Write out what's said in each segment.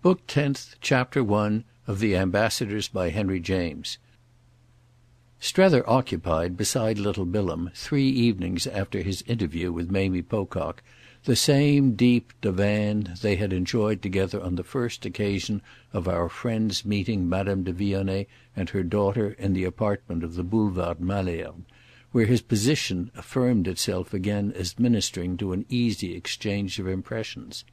Book 10th, Chapter 1 of The Ambassadors, by Henry James. Strether occupied, beside little Bilham, 3 evenings after his interview with Mamie Pocock, the same deep divan they had enjoyed together on the first occasion of our friend's meeting Madame de Vionnet and her daughter in the apartment of the Boulevard Malesherbes, where his position affirmed itself again as ministering to an easy exchange of impressions.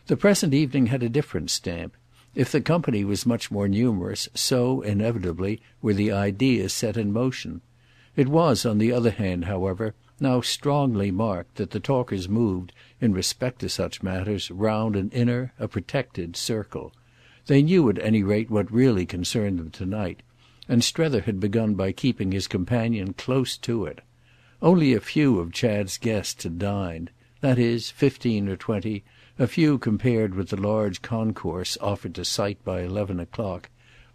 The present evening had a different stamp. If the company was much more numerous, so, inevitably, were the ideas set in motion. It was, on the other hand, however, now strongly marked that the talkers moved, in respect to such matters, round an inner, a protected circle. They knew at any rate what really concerned them tonight, and Strether had begun by keeping his companion close to it. Only a few of Chad's guests had dined, that is, 15 or 20, a few compared with the large concourse offered to sight by 11 o'clock,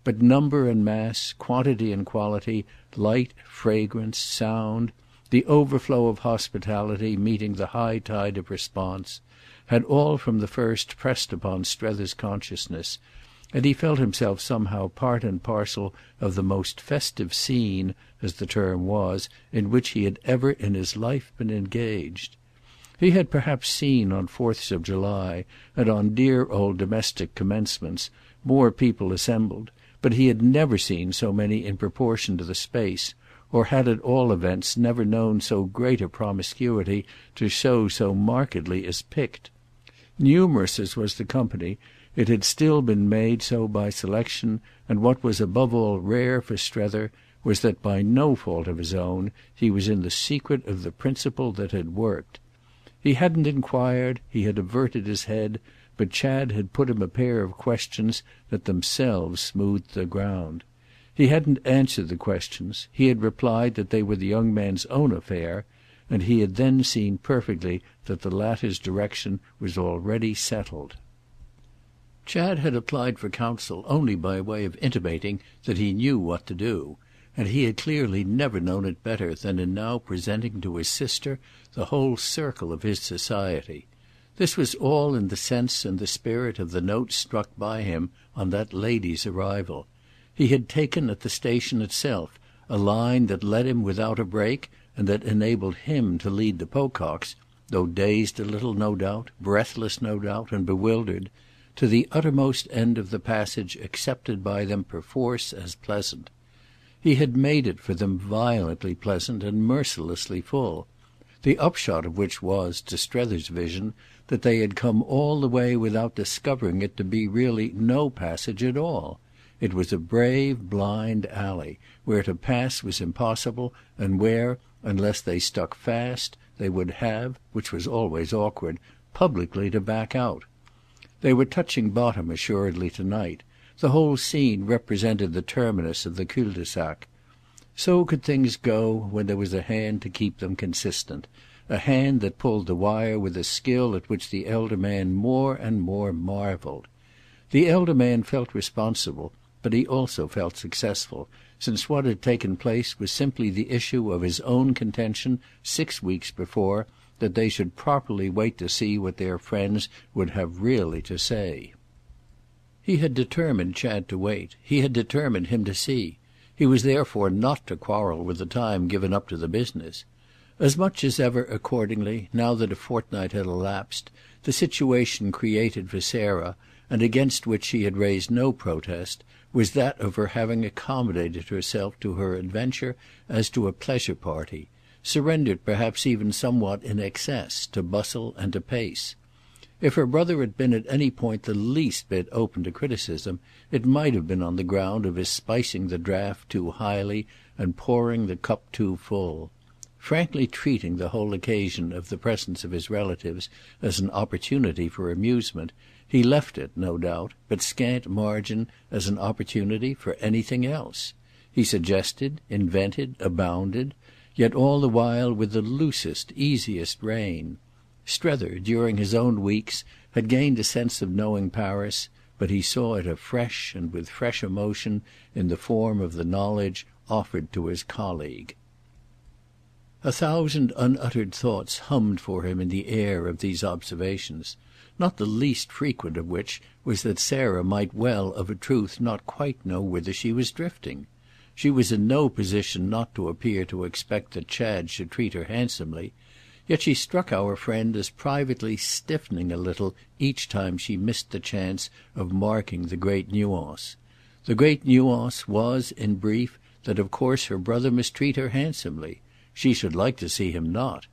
but number and mass, quantity and quality, light, fragrance, sound, the overflow of hospitality meeting the high tide of response, had all from the first pressed upon Strether's consciousness, and he felt himself somehow part and parcel of the most festive scene, as the term was, in which he had ever in his life been engaged. He had perhaps seen on 4ths of July and on dear old domestic commencements more people assembled, but he had never seen so many in proportion to the space, or had at all events never known so great a promiscuity to show so markedly as picked. Numerous as was the company, it had still been made so by selection, and what was above all rare for Strether was that by no fault of his own he was in the secret of the principle that had worked. He hadn't inquired, he had averted his head, but Chad had put him a pair of questions that themselves smoothed the ground. He hadn't answered the questions, he had replied that they were the young man's own affair, and he had then seen perfectly that the latter's direction was already settled. Chad had applied for counsel only by way of intimating that he knew what to do, and he had clearly never known it better than in now presenting to his sister the whole circle of his society. This was all in the sense and the spirit of the note struck by him on that lady's arrival. He had taken at the station itself a line that led him without a break and that enabled him to lead the Pococks, though dazed a little, no doubt, breathless, no doubt, and bewildered, to the uttermost end of the passage accepted by them perforce as pleasant. He had made it for them violently pleasant and mercilessly full, the upshot of which was, to Strether's vision, that they had come all the way without discovering it to be really no passage at all. It was a brave blind alley, where to pass was impossible and where, unless they stuck fast, they would have, which was always awkward, publicly to back out. They were touching bottom assuredly tonight. The whole scene represented the terminus of the cul-de-sac. So could things go when there was a hand to keep them consistent, a hand that pulled the wire with a skill at which the elder man more and more marvelled. The elder man felt responsible, but he also felt successful, since what had taken place was simply the issue of his own contention 6 weeks before that they should properly wait to see what their friends would have really to say. He had determined Chad to wait, he had determined him to see. He was therefore not to quarrel with the time given up to the business. As much as ever, accordingly, now that a fortnight had elapsed, the situation created for Sarah, and against which she had raised no protest, was that of her having accommodated herself to her adventure as to a pleasure party, surrendered perhaps even somewhat in excess to bustle and to pace. If her brother had been at any point the least bit open to criticism, it might have been on the ground of his spicing the draught too highly and pouring the cup too full. Frankly treating the whole occasion of the presence of his relatives as an opportunity for amusement, he left it, no doubt, but scant margin as an opportunity for anything else. He suggested, invented, abounded, yet all the while with the loosest, easiest rein. Strether, during his own weeks, had gained a sense of knowing Paris, but he saw it afresh and with fresh emotion in the form of the knowledge offered to his colleague. 1,000 unuttered thoughts hummed for him in the air of these observations. not the least frequent of which was that Sarah might well of a truth not quite know whither she was drifting. She was in no position not to appear to expect that Chad should treat her handsomely, yet she struck our friend as privately stiffening a little each time she missed the chance of marking the great nuance. The great nuance was, in brief, that of course her brother must treat her handsomely. She should like to see him not.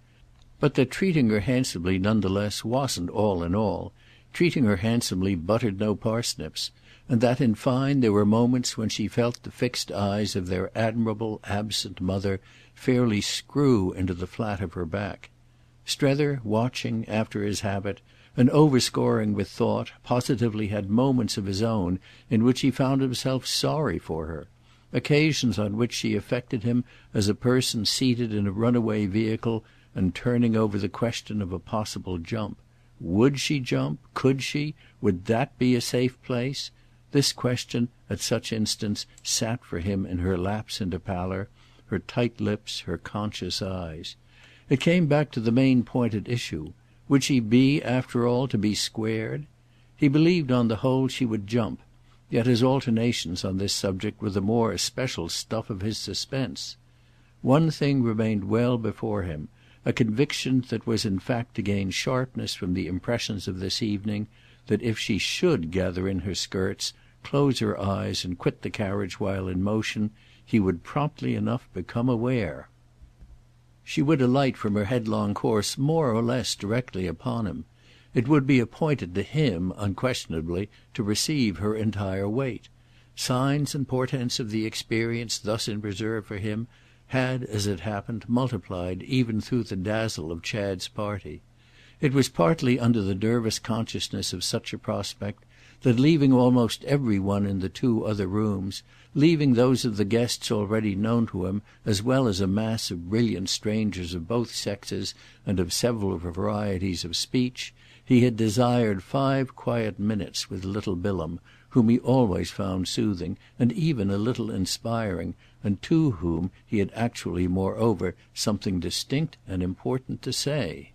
But that treating her handsomely none the less wasn't all in all. Treating her handsomely buttered no parsnips, and that in fine there were moments when she felt the fixed eyes of their admirable absent mother fairly screw into the flat of her back. Strether, watching, after his habit, and overscoring with thought, positively had moments of his own in which he found himself sorry for her, occasions on which she affected him as a person seated in a runaway vehicle and turning over the question of a possible jump. Would she jump? Could she? Would that be a safe place? This question, at such instants, sat for him in her lapse into pallor, her tight lips, her conscious eyes. It came back to the main point at issue. Would she be, after all, to be squared? He believed on the whole she would jump, yet his alternations on this subject were the more especial stuff of his suspense. One thing remained well before him, a conviction that was in fact to gain sharpness from the impressions of this evening, that if she should gather in her skirts, close her eyes and quit the carriage while in motion, he would promptly enough become aware. She would alight from her headlong course more or less directly upon him. It would be appointed to him, unquestionably, to receive her entire weight. Signs and portents of the experience thus in reserve for him had, as it happened, multiplied even through the dazzle of Chad's party. It was partly under the nervous consciousness of such a prospect that, leaving almost every one in the two other rooms, leaving those of the guests already known to him as well as a mass of brilliant strangers of both sexes and of several varieties of speech, he had desired 5 quiet minutes with little Bilham, whom he always found soothing and even a little inspiring, and to whom he had actually moreover something distinct and important to say.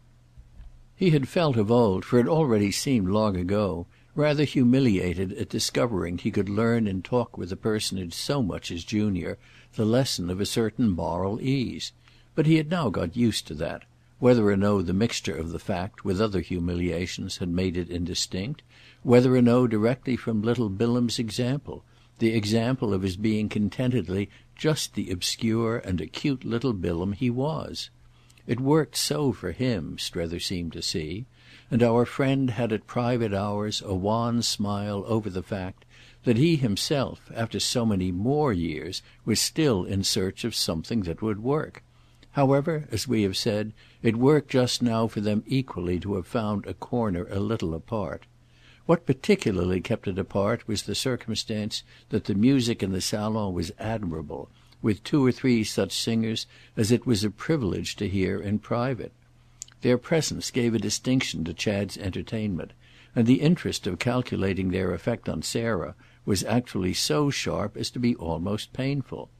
He had felt of old, for it already seemed long ago, rather humiliated at discovering he could learn in talk with a personage so much his junior the lesson of a certain moral ease. But he had now got used to that. Whether or no the mixture of the fact with other humiliations had made it indistinct, whether or no directly from little Bilham's example, the example of his being contentedly just the obscure and acute little Bilham he was. It worked so for him, Strether seemed to see, and our friend had at private hours a wan smile over the fact that he himself, after so many more years, was still in search of something that would work. However, as we have said, it worked just now for them equally to have found a corner a little apart. What particularly kept it apart was the circumstance that the music in the salon was admirable, with 2 or 3 such singers as it was a privilege to hear in private. Their presence gave a distinction to Chad's entertainment, and the interest of calculating their effect on Sarah was actually so sharp as to be almost painful.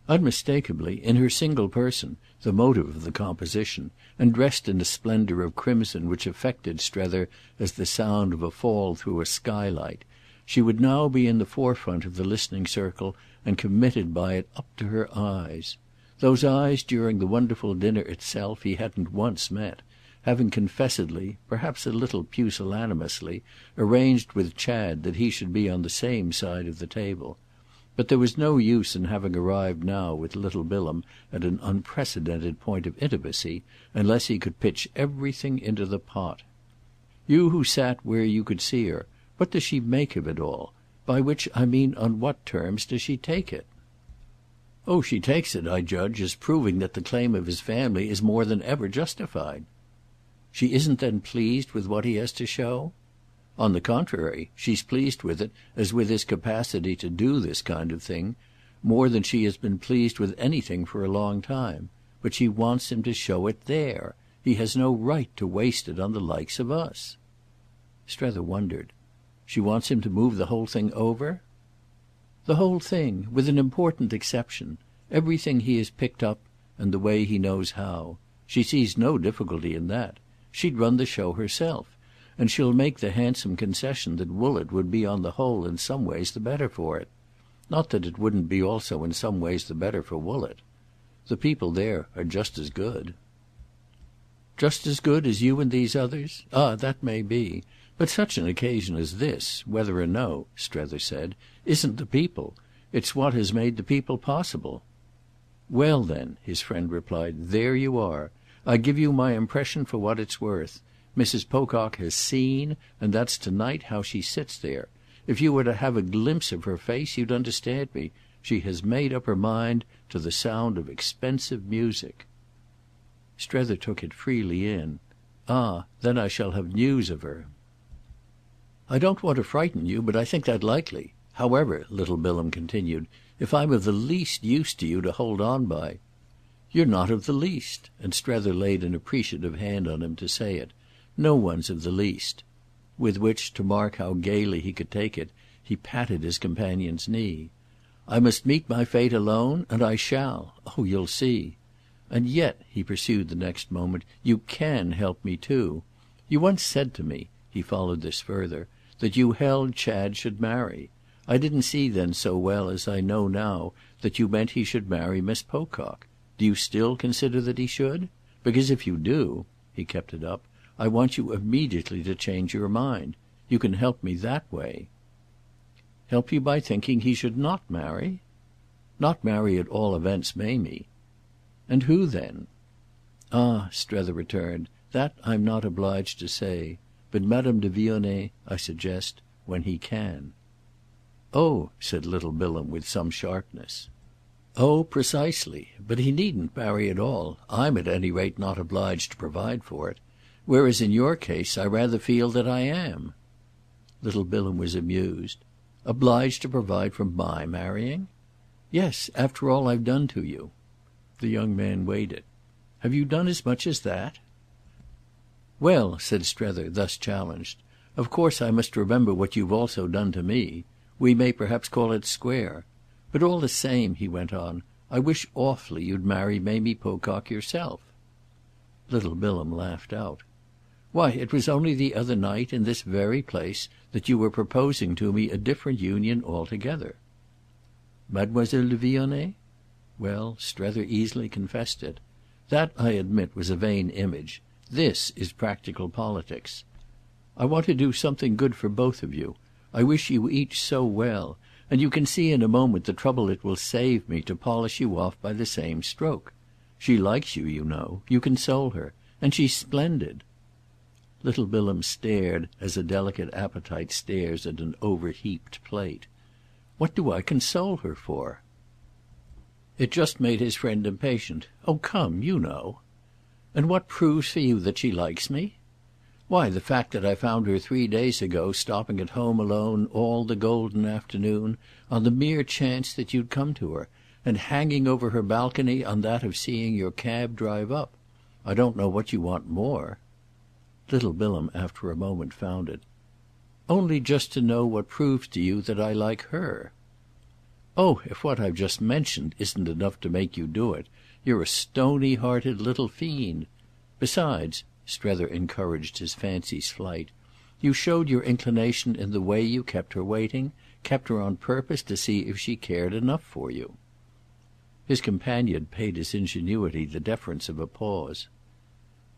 Unmistakably, in her single person, the motive of the composition, and dressed in a splendour of crimson which affected Strether as the sound of a fall through a skylight, she would now be in the forefront of the listening circle and committed by it up to her eyes. Those eyes during the wonderful dinner itself he hadn't once met, having confessedly, perhaps a little pusillanimously, arranged with Chad that he should be on the same side of the table. But there was no use in having arrived now with little Bilham at an unprecedented point of intimacy unless he could pitch everything into the pot. You who sat where you could see her, what does she make of it all? By which I mean on what terms does she take it? Oh, she takes it, I judge, as proving that the claim of his family is more than ever justified. She isn't then pleased with what he has to show? On the contrary, she's pleased with it as with his capacity to do this kind of thing, more than she has been pleased with anything for a long time. But she wants him to show it there. He has no right to waste it on the likes of us. Strether wondered. She wants him to move the whole thing over? The whole thing, with an important exception. Everything he has picked up and the way he knows how. She sees no difficulty in that. She'd run the show herself. and she'll make the handsome concession that Woollett would be on the whole in some ways the better for it. Not that it wouldn't be also in some ways the better for Woollett. The people there are just as good." "Just as good as you and these others? Ah, that may be. But such an occasion as this, whether or no," Strether said, "isn't the people. It's what has made the people possible." "Well then," his friend replied, "there you are. I give you my impression for what it's worth. Mrs. Pocock has seen, and that's to-night how she sits there. If you were to have a glimpse of her face you'd understand me. She has made up her mind to the sound of expensive music." Strether took it freely in. "Ah, then I shall have news of her." "I don't want to frighten you, but I think that likely. However," little Bilham continued, "if I'm of the least use to you to hold on by—" "You're not of the least," and Strether laid an appreciative hand on him to say it. "No one's of the least." With which, to mark how gaily he could take it, he patted his companion's knee. "I must meet my fate alone, and I shall. Oh you'll see. And yet," he pursued the next moment, "you can help me too. You once said to me," he followed this further, "that you held Chad should marry. I didn't see then so well as I know now that you meant he should marry Miss Pocock. Do you still consider that he should? Because if you do"—he kept it up—"I want you immediately to change your mind. You can help me that way." "Help you by thinking he should not marry?" "Not marry at all events Mamie." "And who then?" "Ah," Strether returned, "that I'm not obliged to say. But Madame de Vionnet, I suggest, when he can." "Oh," said little Bilham with some sharpness. "Oh precisely. But he needn't marry at all. I'm at any rate not obliged to provide for it. Whereas in your case I rather feel that I am." Little Bilham was amused. "Obliged to provide for my marrying?" "Yes, after all I've done to you." The young man weighed it. "Have you done as much as that?" "Well," said Strether, thus challenged, "of course I must remember what you've also done to me. We may perhaps call it square. But all the same," he went on, "I wish awfully you'd marry Mamie Pocock yourself." Little Bilham laughed out. "Why it was only the other night, in this very place, that you were proposing to me a different union altogether." "Mademoiselle de Vionnet?" Well, Strether easily confessed it. That, I admit, was a vain image. This is practical politics. "I want to do something good for both of you. I wish you each so well, and you can see in a moment the trouble it will save me to polish you off by the same stroke. She likes you, you know. You console her. And she's splendid." Little Bilham stared as a delicate appetite stares at an overheaped plate. "What do I console her for?" It just made his friend impatient. "Oh come, you know." "And what proves for you that she likes me?" "Why the fact that I found her 3 days ago stopping at home alone all the golden afternoon on the mere chance that you'd come to her, and hanging over her balcony on that of seeing your cab drive up. I don't know what you want more." Little Bilham after a moment found it. "Only just to know what proves to you that I like her." "Oh if what I've just mentioned isn't enough to make you do it, you're a stony-hearted little fiend. Besides," Strether encouraged his fancy's flight, "you showed your inclination in the way you kept her waiting, kept her on purpose to see if she cared enough for you." His companion paid his ingenuity the deference of a pause.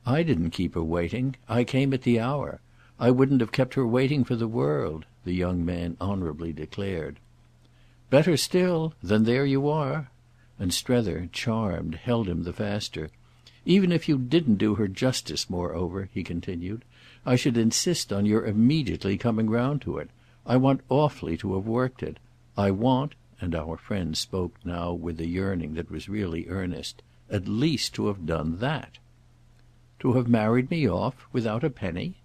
"I didn't keep her waiting. I came at the hour. I wouldn't have kept her waiting for the world," the young man honourably declared. "Better still. Then there you are." And Strether, charmed, held him the faster. "Even if you didn't do her justice, moreover," he continued, "I should insist on your immediately coming round to it. I want awfully to have worked it. I want," and our friend spoke now with a yearning that was really earnest, "at least to have done that." "To have married me off without a penny?"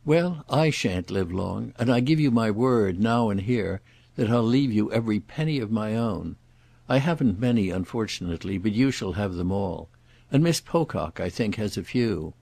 "Well, I shan't live long, and I give you my word, now and here, that I'll leave you every penny of my own. I haven't many, unfortunately, but you shall have them all. And Miss Pocock, I think, has a few.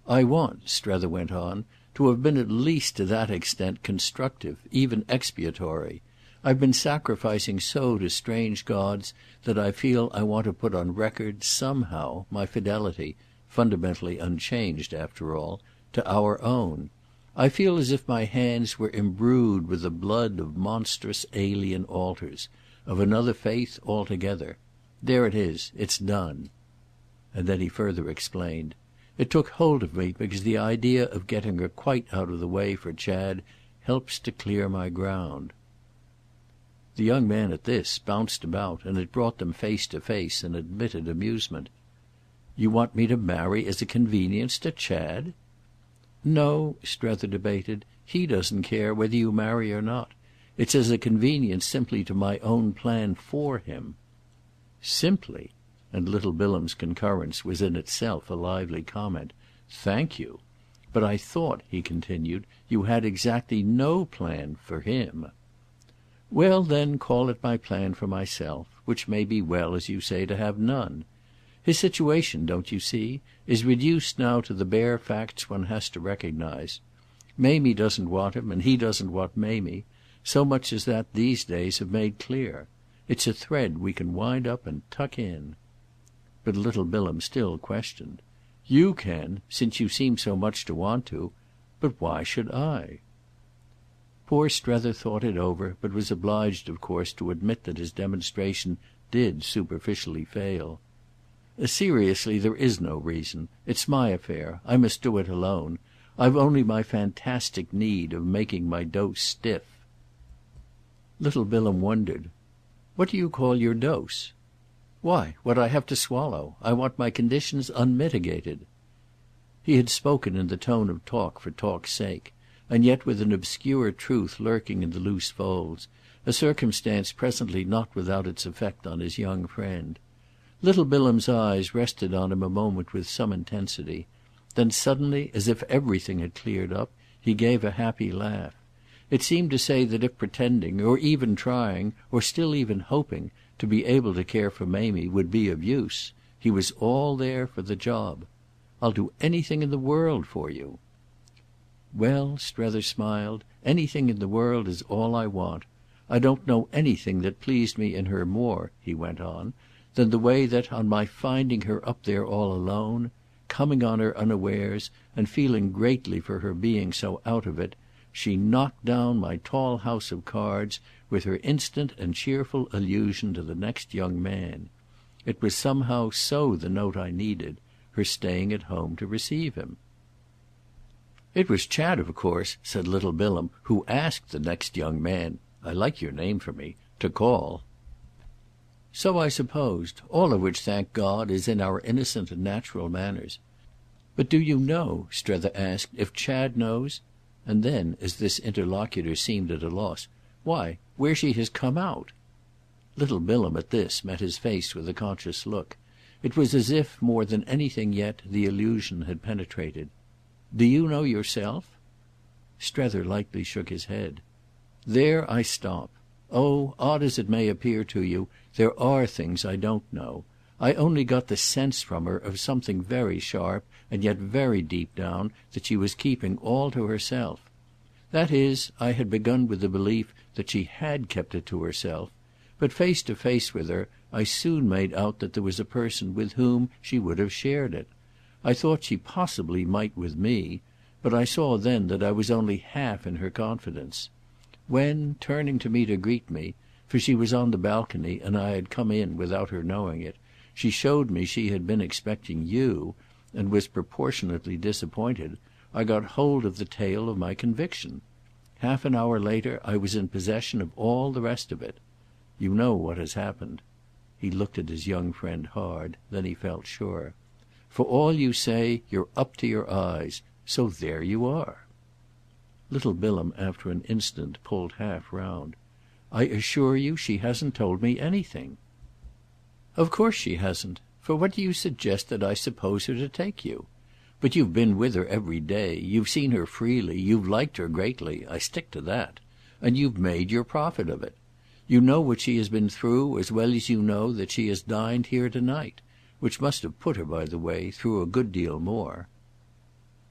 I want," Strether went on, "to have been at least to that extent constructive, even expiatory. I've been sacrificing so to strange gods that I feel I want to put on record, somehow, my fidelity, fundamentally unchanged after all, to our own. I feel as if my hands were imbrued with the blood of monstrous alien altars, of another faith altogether. There it is. It's done." And then he further explained. "It took hold of me because the idea of getting her quite out of the way for Chad helps to clear my ground." The young man, at this, bounced about, and it brought them face to face in admitted amusement. "You want me to marry as a convenience to Chad?" "No," Strether debated. "He doesn't care whether you marry or not. It's as a convenience simply to my own plan for him." "Simply?" And little Bilham's concurrence was in itself a lively comment. "Thank you. But I thought," he continued, "you had exactly no plan for him." "Well then call it my plan for myself; which may be well, as you say, to have none. His situation, don't you see, is reduced now to the bare facts one has to recognise. Mamie doesn't want him, and he doesn't want Mamie; so much as that these days have made clear. It's a thread we can wind up and tuck in." But little Bilham still questioned. "You can, since you seem so much to want to. But why should I?" Poor Strether thought it over, but was obliged of course to admit that his demonstration did superficially fail. "Seriously, there is no reason. It's my affair. I must do it alone. I've only my fantastic need of making my dose stiff." Little Bilham wondered. "What do you call your dose?" "Why, what I have to swallow. I want my conditions unmitigated." He had spoken in the tone of talk for talk's sake, and yet with an obscure truth lurking in the loose folds, a circumstance presently not without its effect on his young friend. Little Bilham's eyes rested on him a moment with some intensity; then suddenly, as if everything had cleared up, he gave a happy laugh. It seemed to say that if pretending, or even trying, or still even hoping, to be able to care for Mamie would be of use, he was all there for the job. "I'll do anything in the world for you." "Well," Strether smiled, "anything in the world is all I want. I don't know anything that pleased me in her more," he went on, "than the way that, on my finding her up there all alone, coming on her unawares and feeling greatly for her being so out of it, she knocked down my tall house of cards with her instant and cheerful allusion to the next young man. It was somehow so the note I needed, her staying at home to receive him." "It was Chad, of course," said little Bilham, "who asked the next young man—I like your name for me—to call." "So I supposed; all of which, thank God, is in our innocent and natural manners. But do you know," Strether asked, "if Chad knows—" and then as this interlocutor seemed at a loss, "Why, where she has come out?" Little Bilham, at this, met his face with a conscious look. It was as if, more than anything yet, the allusion had penetrated. "Do you know yourself?" Strether lightly shook his head. "There I stop. Oh, odd as it may appear to you, there are things I don't know. I only got the sense from her of something very sharp and yet very deep down that she was keeping all to herself. That is, I had begun with the belief that she had kept it to herself, but face to face with her I soon made out that there was a person with whom she would have shared it. I thought she possibly might with me, but I saw then that I was only half in her confidence. When, turning to me to greet me, for she was on the balcony and I had come in without her knowing it, she showed me she had been expecting you, and was proportionately disappointed, I got hold of the tail of my conviction. Half an hour later I was in possession of all the rest of it. You know what has happened." He looked at his young friend hard; then he felt sure. "For all you say, you're up to your eyes. So there you are." Little Bilham after an instant pulled half round. "I assure you she hasn't told me anything." "Of course she hasn't. For what do you suggest that I suppose her to take you? But you've been with her every day, you've seen her freely, you've liked her greatly, I stick to that, and you've made your profit of it. You know what she has been through as well as you know that she has dined here to-night, which must have put her, by the way, through a good deal more."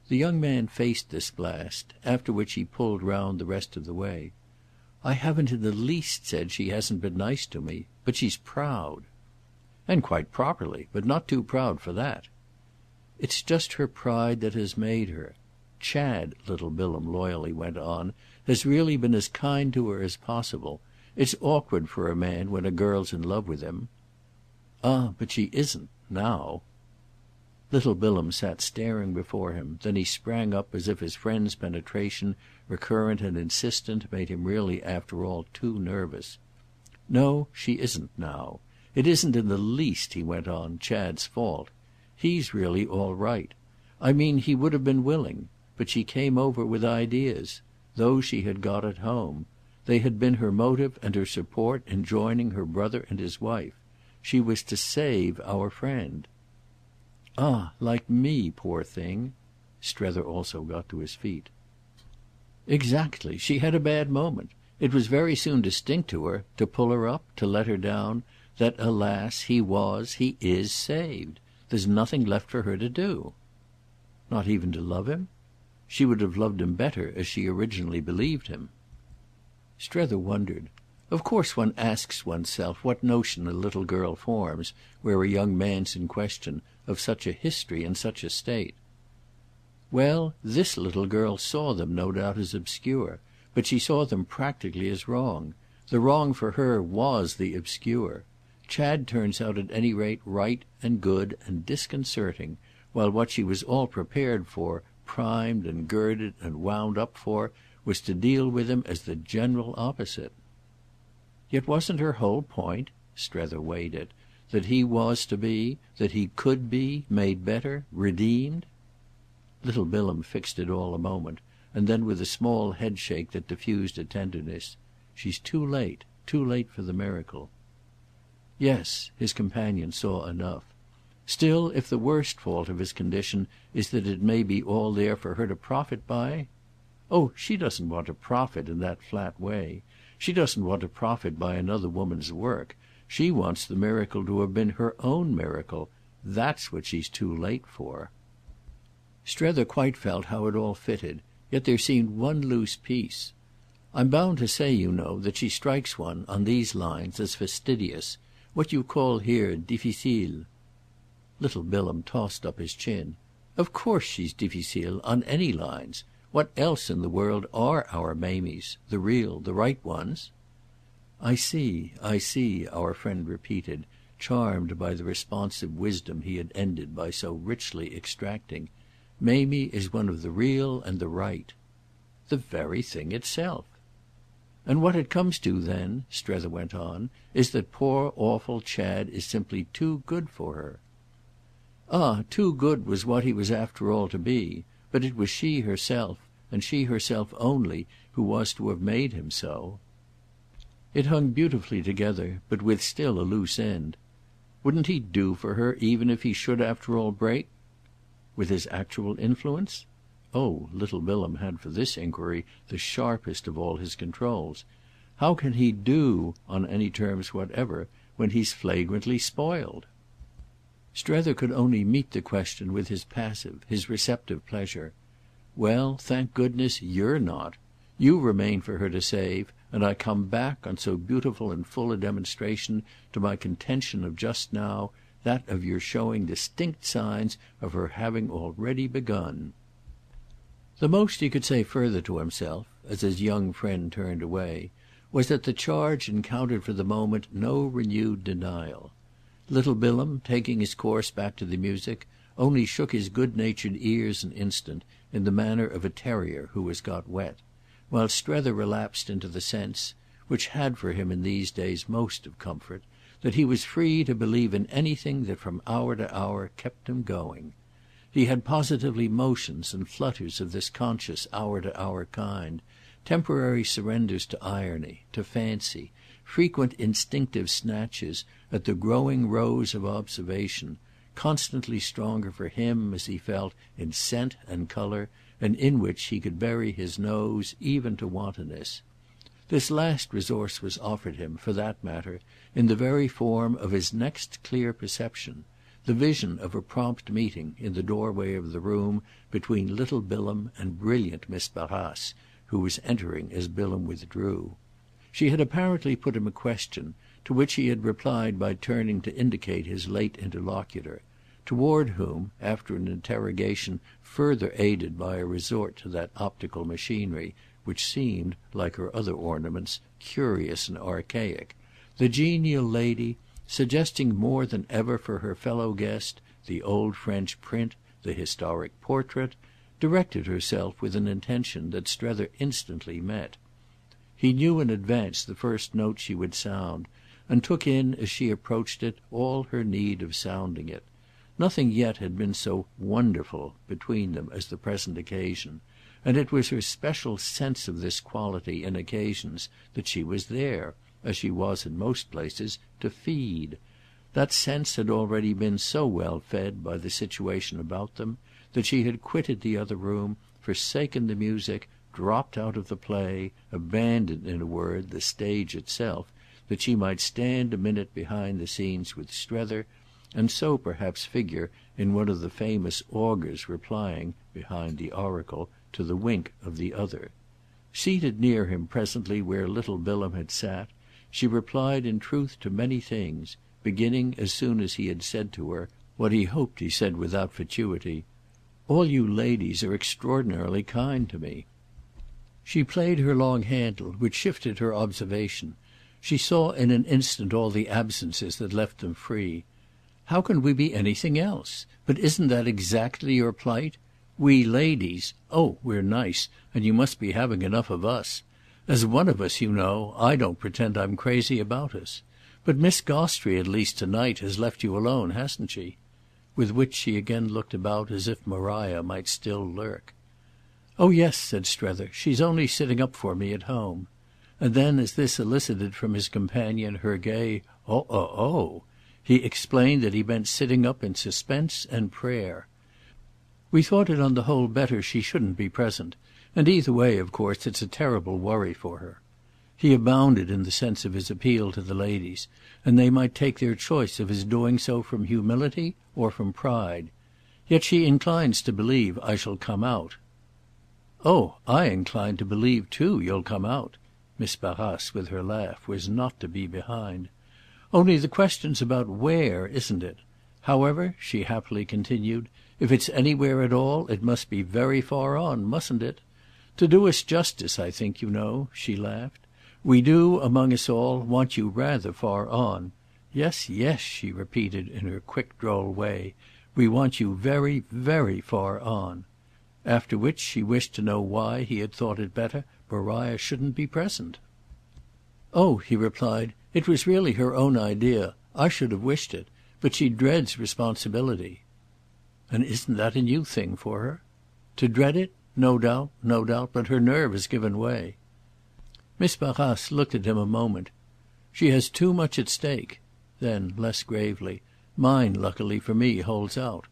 The young man faced this blast, after which he pulled round the rest of the way. "I haven't in the least said she hasn't been nice to me. But she's proud." "And quite properly, but not too proud for that." "It's just her pride that has made her. Chad," little Bilham loyally went on, "has really been as kind to her as possible. It's awkward for a man when a girl's in love with him." "Ah but she isn't—now." Little Bilham sat staring before him; then he sprang up as if his friend's penetration, recurrent and insistent, made him really after all too nervous. "No, she isn't now. It isn't in the least," he went on, "Chad's fault. He's really all right. I mean he would have been willing. But she came over with ideas. Those she had got at home. They had been her motive and her support in joining her brother and his wife. She was to save our friend." "Ah like me, poor thing!" Strether also got to his feet. "Exactly. She had a bad moment. It was very soon distinct to her, to pull her up, to let her down, that, alas, he is saved. There's nothing left for her to do." "Not even to love him?" "She would have loved him better as she originally believed him." Strether wondered. Of course one asks one's self what notion a little girl forms, where a young man's in question, of such a history and such a state. Well, this little girl saw them no doubt as obscure, but she saw them practically as wrong. The wrong for her was the obscure. Chad turns out at any rate right and good and disconcerting, while what she was all prepared for, primed and girded and wound up for, was to deal with him as the general opposite. Yet wasn't her whole point, Strether weighed it, that he was to be, that he could be, made better, redeemed? Little Bilham fixed it all a moment, and then with a small headshake that diffused a tenderness: "She's too late for the miracle." Yes, his companion saw enough. Still, if the worst fault of his condition is that it may be all there for her to profit by? Oh she doesn't want to profit in that flat way. She doesn't want to profit by another woman's work. She wants the miracle to have been her own miracle. That's what she's too late for. Strether quite felt how it all fitted, yet there seemed one loose piece. "I'm bound to say, you know, that she strikes one, on these lines, as fastidious. What you call here difficile." Little Bilham tossed up his chin. "Of course she's difficile, on any lines. What else in the world are our Mamies? The real, the right ones?" I see," our friend repeated, charmed by the responsive wisdom he had ended by so richly extracting. "Mamie is one of the real and the right." "The very thing itself." "And what it comes to then," Strether went on, "is that poor awful Chad is simply too good for her." Ah too good was what he was after all to be; but it was she herself, and she herself only, who was to have made him so. It hung beautifully together, but with still a loose end. Wouldn't he do for her even if he should after all break? With his actual influence? Oh, little Bilham had for this inquiry the sharpest of all his controls. How can he do, on any terms whatever, when he's flagrantly spoiled? Strether could only meet the question with his passive, his receptive pleasure. "Well, thank goodness you're not. You remain for her to save, and I come back, on so beautiful and full a demonstration, to my contention of just now, that of your showing distinct signs of her having already begun." The most he could say further to himself, as his young friend turned away, was that the charge encountered for the moment no renewed denial. Little Bilham, taking his course back to the music, only shook his good-natured ears an instant, in the manner of a terrier who has got wet, while Strether relapsed into the sense, which had for him in these days most of comfort, that he was free to believe in anything that from hour to hour kept him going. He had positively motions and flutters of this conscious hour-to-hour kind, temporary surrenders to irony, to fancy, frequent instinctive snatches at the growing rose of observation, constantly stronger for him, as he felt, in scent and colour, and in which he could bury his nose even to wantonness. This last resource was offered him, for that matter, in the very form of his next clear perception, the vision of a prompt meeting, in the doorway of the room, between little Bilham and brilliant Miss Barrace, who was entering as Bilham withdrew. She had apparently put him a question, to which he had replied by turning to indicate his late interlocutor, toward whom, after an interrogation further aided by a resort to that optical machinery which seemed, like her other ornaments, curious and archaic, the genial lady, suggesting more than ever for her fellow guest the old French print, the historic portrait, directed herself with an intention that Strether instantly met. He knew in advance the first note she would sound, and took in as she approached it all her need of sounding it. Nothing yet had been so "wonderful" between them as the present occasion, and it was her special sense of this quality in occasions that she was there, as she was in most places, to feed. That sense had already been so well fed by the situation about them that she had quitted the other room, forsaken the music, dropped out of the play, abandoned, in a word, the stage itself, that she might stand a minute behind the scenes with Strether, and so perhaps figure in one of the famous augurs replying, behind the oracle, to the wink of the other. Seated near him presently where little Bilham had sat, she replied in truth to many things, beginning as soon as he had said to her what he hoped he said without fatuity: "All you ladies are extraordinarily kind to me." She played her long handle, which shifted her observation. She saw in an instant all the absences that left them free. "How can we be anything else? But isn't that exactly your plight? We ladies! Oh we're nice, and you must be having enough of us. As one of us, you know, I don't pretend I'm crazy about us. But Miss Gostrey, at least to-night, has left you alone, hasn't she?" With which she again looked about as if Maria might still lurk. "Oh yes," said Strether, "she's only sitting up for me at home." And then as this elicited from his companion her gay "Oh, oh, oh!" he explained that he meant sitting up in suspense and prayer. "We thought it on the whole better she shouldn't be present, and either way, of course, it's a terrible worry for her." He abounded in the sense of his appeal to the ladies, and they might take their choice of his doing so from humility or from pride. "Yet she inclines to believe I shall come out." "Oh I incline to believe too you'll come out." Miss Barrace, with her laugh, was not to be behind. "Only the question's about where, isn't it? However," she happily continued, "if it's anywhere at all it must be very far on, mustn't it? To do us justice, I think, you know," she laughed, "we do, among us all, want you rather far on. Yes, yes," she repeated in her quick droll way, "we want you very, very far on." After which she wished to know why he had thought it better Maria shouldn't be present. "Oh," he replied, "it was really her own idea. I should have wished it. But she dreads responsibility." "And isn't that a new thing for her?" "To dread it? No doubt, no doubt. But her nerve has given way." Miss Barrace looked at him a moment. "She has too much at stake." Then less gravely: "Mine, luckily for me, holds out."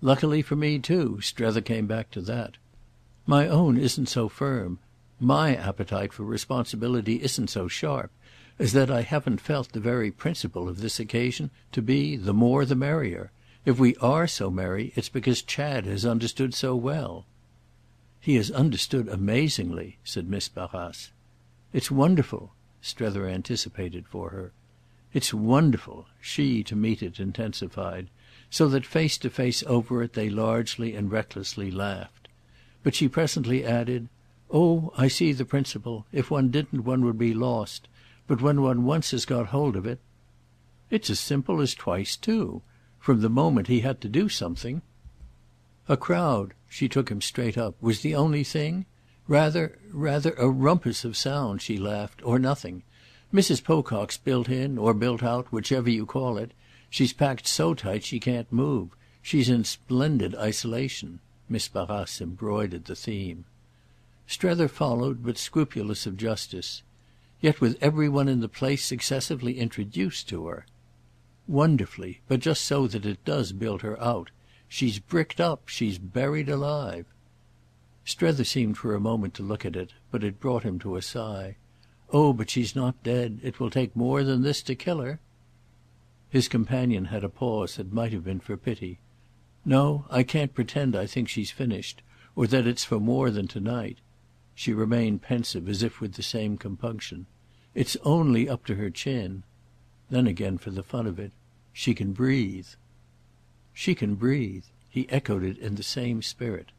"Luckily for me too," Strether came back to that. "My own isn't so firm. My appetite for responsibility isn't so sharp as that I haven't felt the very principle of this occasion to be the more the merrier. If we are so merry it's because Chad has understood so well." "He has understood amazingly," said Miss Barrace. "It's wonderful," Strether anticipated for her. "It's wonderful," she, to meet it, intensified, so that face to face over it they largely and recklessly laughed. But she presently added: "Oh I see the principle. If one didn't one would be lost. But when one once has got hold of it—" "It's as simple as twice two. From the moment he had to do something." "A crowd"—she took him straight up—"was the only thing? Rather a rumpus of sound," she laughed, "or nothing. Mrs. Pocock's built in, or built out, whichever you call it. She's packed so tight she can't move. She's in splendid isolation." Miss Barrace embroidered the theme. Strether followed, but scrupulous of justice. "Yet with every one in the place successively introduced to her." "Wonderfully, but just so that it does build her out. She's bricked up, she's buried alive." Strether seemed for a moment to look at it, but it brought him to a sigh. "Oh but she's not dead. It will take more than this to kill her." His companion had a pause that might have been for pity. "No, I can't pretend I think she's finished, or that it's for more than to-night." She remained pensive as if with the same compunction. "It's only up to her chin." Then again for the fun of it: "She can breathe." She can breathe. He echoed it in the same spirit.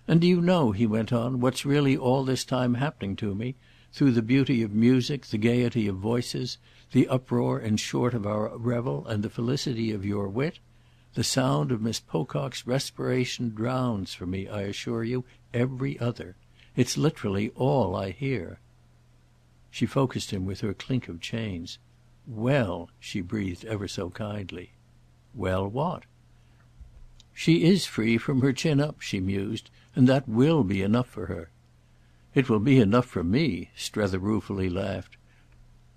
"And do you know," he went on, "what's really all this time happening to me, through the beauty of music, the gaiety of voices, the uproar, in short, of our revel, and the felicity of your wit? The sound of Miss Pocock's respiration drowns for me, I assure you, every other. It's literally all I hear." She focussed him with her clink of chains. "Well," she breathed ever so kindly. "Well, what?" "She is free from her chin up," she mused, "and that will be enough for her." "It will be enough for me," Strether ruefully laughed.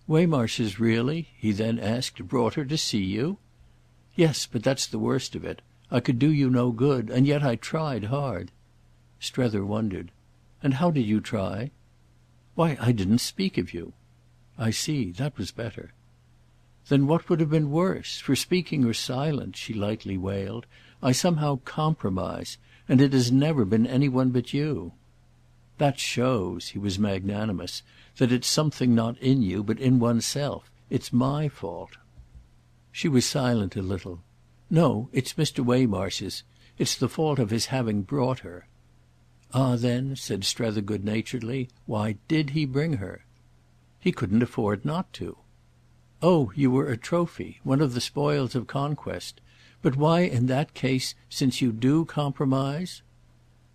"Waymarsh has really," he then asked, "brought her to see you?" "Yes, but that's the worst of it. I could do you no good, and yet I tried hard." Strether wondered. "And how did you try?" "Why, I didn't speak of you." "I see. That was better." "Then what would have been worse? For speaking or silent," she lightly wailed, "I somehow compromise. And it has never been any one but you." "That shows"—he was magnanimous—"that it's something not in you, but in one's self. It's my fault." She was silent a little. "No, it's Mr. Waymarsh's. It's the fault of his having brought her." "Ah then," said Strether good-naturedly, "why did he bring her?" "He couldn't afford not to." "Oh you were a trophy—one of the spoils of conquest. But why in that case, since you do compromise—"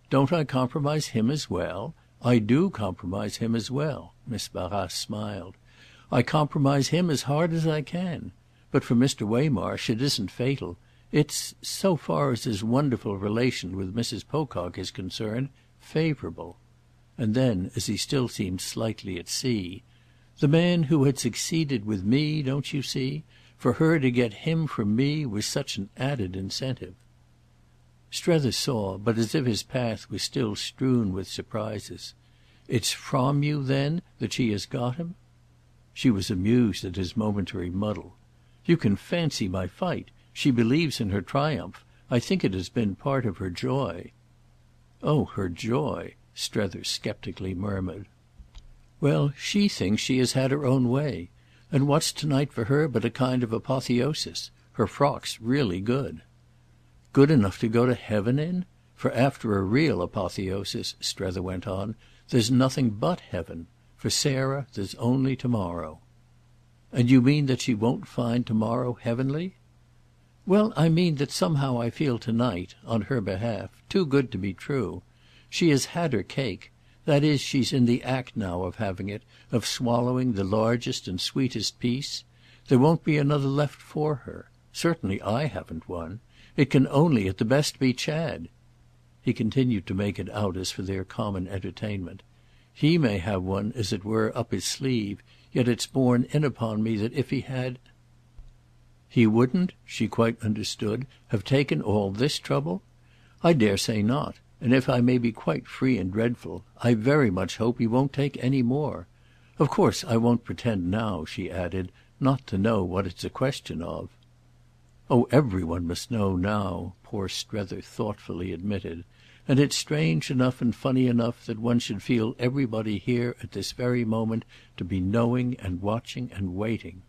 "Don't I compromise him as well? I do compromise him as well," Miss Barrace smiled. "I compromise him as hard as I can. But for Mr. Waymarsh it isn't fatal. It's—so far as his wonderful relation with Mrs. Pocock is concerned—favourable." And then as he still seemed slightly at sea: "The man who had succeeded with me, don't you see? For her to get him from me was such an added incentive." Strether saw, but as if his path was still strewn with surprises. "It's from you then that she has got him?" She was amused at his momentary muddle. "You can fancy my fight. She believes in her triumph. I think it has been part of her joy." "Oh her joy!" Strether sceptically murmured. "Well, she thinks she has had her own way. And what's to-night for her but a kind of apotheosis? Her frock's really good." "Good enough to go to heaven in? For after a real apotheosis," Strether went on, "there's nothing but heaven. For Sarah there's only to-morrow." "And you mean that she won't find to-morrow heavenly?" "Well, I mean that somehow I feel to-night, on her behalf, too good to be true. She has had her cake. That is, she's in the act now of having it, of swallowing the largest and sweetest piece. There won't be another left for her. Certainly I haven't one. It can only at the best be Chad." He continued to make it out as for their common entertainment. "He may have one, as it were, up his sleeve, yet it's borne in upon me that if he had—" "He wouldn't," she quite understood, "have taken all this trouble? I dare say not, and if I may be quite free and dreadful, I very much hope he won't take any more. Of course I won't pretend now," she added, "not to know what it's a question of." "Oh every one must know now," poor Strether thoughtfully admitted. "And it's strange enough and funny enough that one should feel everybody here at this very moment to be knowing and watching and waiting."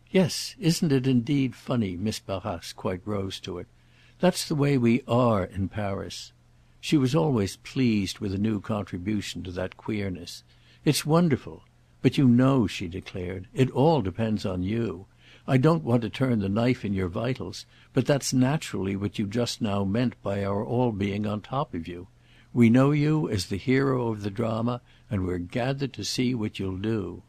"Yes, isn't it indeed funny?" Miss Barrace quite rose to it. "That's the way we are in Paris." She was always pleased with a new contribution to that queerness. "It's wonderful. But you know," she declared, "it all depends on you. I don't want to turn the knife in your vitals, but that's naturally what you just now meant by our all being on top of you. We know you as the hero of the drama, and we're gathered to see what you'll do."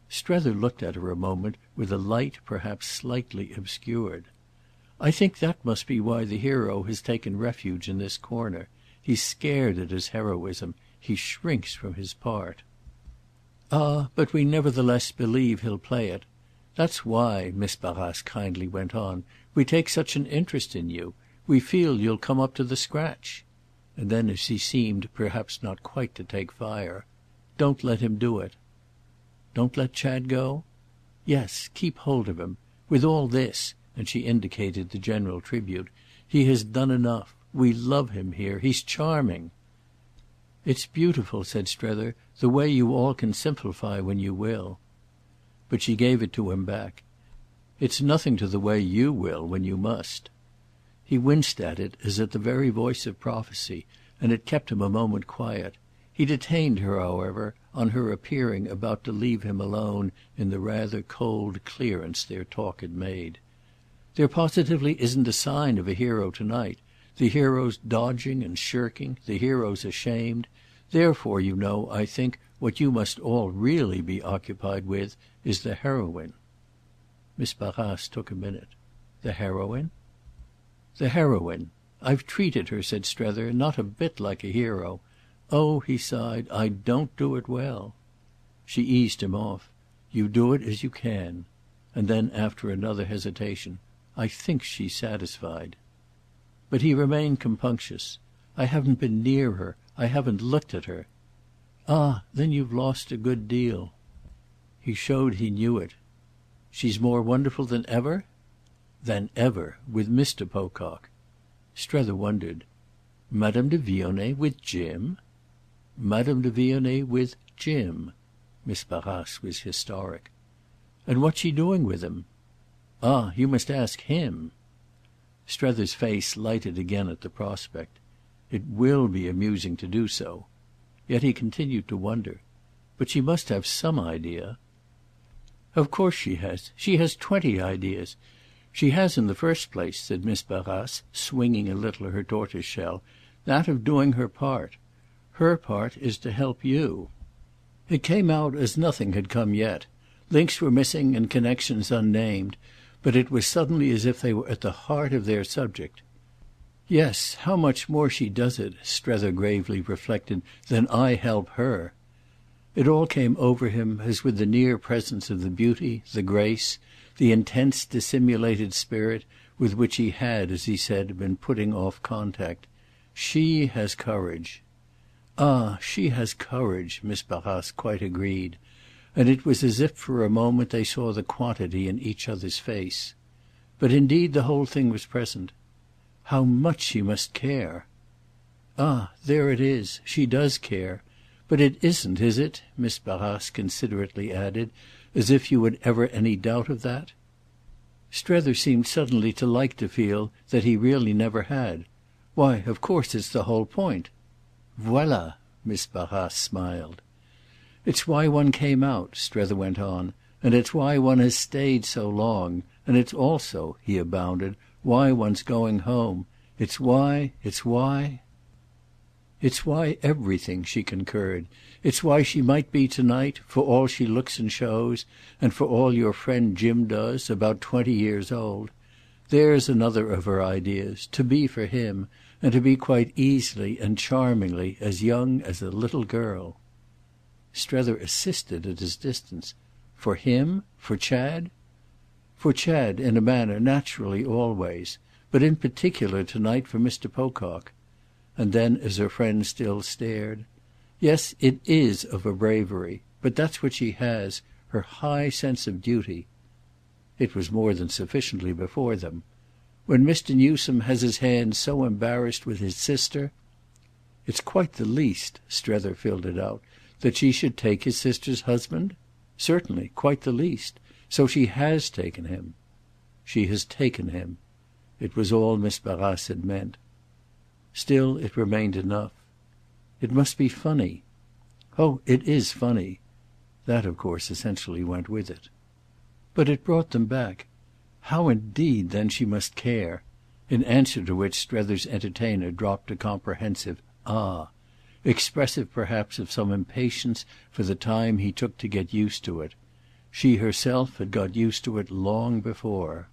Strether looked at her a moment with a light perhaps slightly obscured. "I think that must be why the hero has taken refuge in this corner. He's scared at his heroism. He shrinks from his part." "Ah but we nevertheless believe he'll play it. That's why," Miss Barrace kindly went on, "we take such an interest in you. We feel you'll come up to the scratch." And then as he seemed perhaps not quite to take fire: "Don't let him do it." "Don't let Chad go?" "Yes, keep hold of him. With all this," and she indicated the general tribute, "he has done enough. We love him here. He's charming." "It's beautiful," said Strether, "the way you all can simplify when you will." But she gave it to him back. "It's nothing to the way you will when you must." He winced at it as at the very voice of prophecy, and it kept him a moment quiet. He detained her, however, on her appearing about to leave him alone in the rather cold clearance their talk had made. "There positively isn't a sign of a hero to night. The hero's dodging and shirking, the hero's ashamed. Therefore, you know, I think, what you must all really be occupied with is the heroine." Miss Barrace took a minute. "The heroine?" "The heroine. I've treated her," said Strether, "not a bit like a hero. Oh," he sighed, "I don't do it well." She eased him off. "You do it as you can." And then after another hesitation, "I think she's satisfied." But he remained compunctious. "I haven't been near her. I haven't looked at her." "Ah then you've lost a good deal." He showed he knew it. "She's more wonderful than ever?" "Than ever. With Mr. Pocock." Strether wondered. "Madame de Vionnet with Jim?" "Madame de Vionnet with Jim." Miss Barrace was historic. "And what's she doing with him?" "Ah you must ask him." Strether's face lighted again at the prospect. "It will be amusing to do so." Yet he continued to wonder. "But she must have some idea." "Of course she has. She has 20 ideas. She has in the first place," said Miss Barrace, swinging a little her tortoise shell, "that of doing her part. Her part is to help you." It came out as nothing had come yet. Links were missing and connections unnamed, but it was suddenly as if they were at the heart of their subject. "Yes, how much more she does it," Strether gravely reflected, "than I help her!" It all came over him as with the near presence of the beauty, the grace, the intense dissimulated spirit with which he had, as he said, been putting off contact. "She has courage." "Ah she has courage," Miss Barrace quite agreed; and it was as if for a moment they saw the quantity in each other's face. But indeed the whole thing was present. "How much she must care!" "Ah there it is. She does care. But it isn't, is it," Miss Barrace considerately added, "as if you had ever any doubt of that?" Strether seemed suddenly to like to feel that he really never had. "Why of course it's the whole point." "Voilà!" Miss Barrace smiled. "It's why one came out," Strether went on, "and it's why one has stayed so long. And it's also," he abounded, "why one's going home. It's why It's why everything," she concurred. "It's why she might be to night, for all she looks and shows, and for all your friend Jim does, about 20 years old. There's another of her ideas, to be for him, and to be quite easily and charmingly as young as a little girl." Strether assisted at his distance. "For him? For Chad?" "For Chad, in a manner, naturally, always. But in particular to night for Mr. Pocock." And then as her friend still stared, "Yes, it is of a bravery. But that's what she has, her high sense of duty." It was more than sufficiently before them. "When Mr. Newsome has his hands so embarrassed with his sister—" "It's quite the least," Strether filled it out, "that she should take his sister's husband? Certainly, quite the least. So she has taken him." "She has taken him." It was all Miss Barrace had meant. Still it remained enough. "It must be funny." "Oh it is funny." That of course essentially went with it. But it brought them back. How indeed then she must care; in answer to which Strether's entertainer dropped a comprehensive "Ah!" expressive perhaps of some impatience for the time he took to get used to it. She herself had got used to it long before.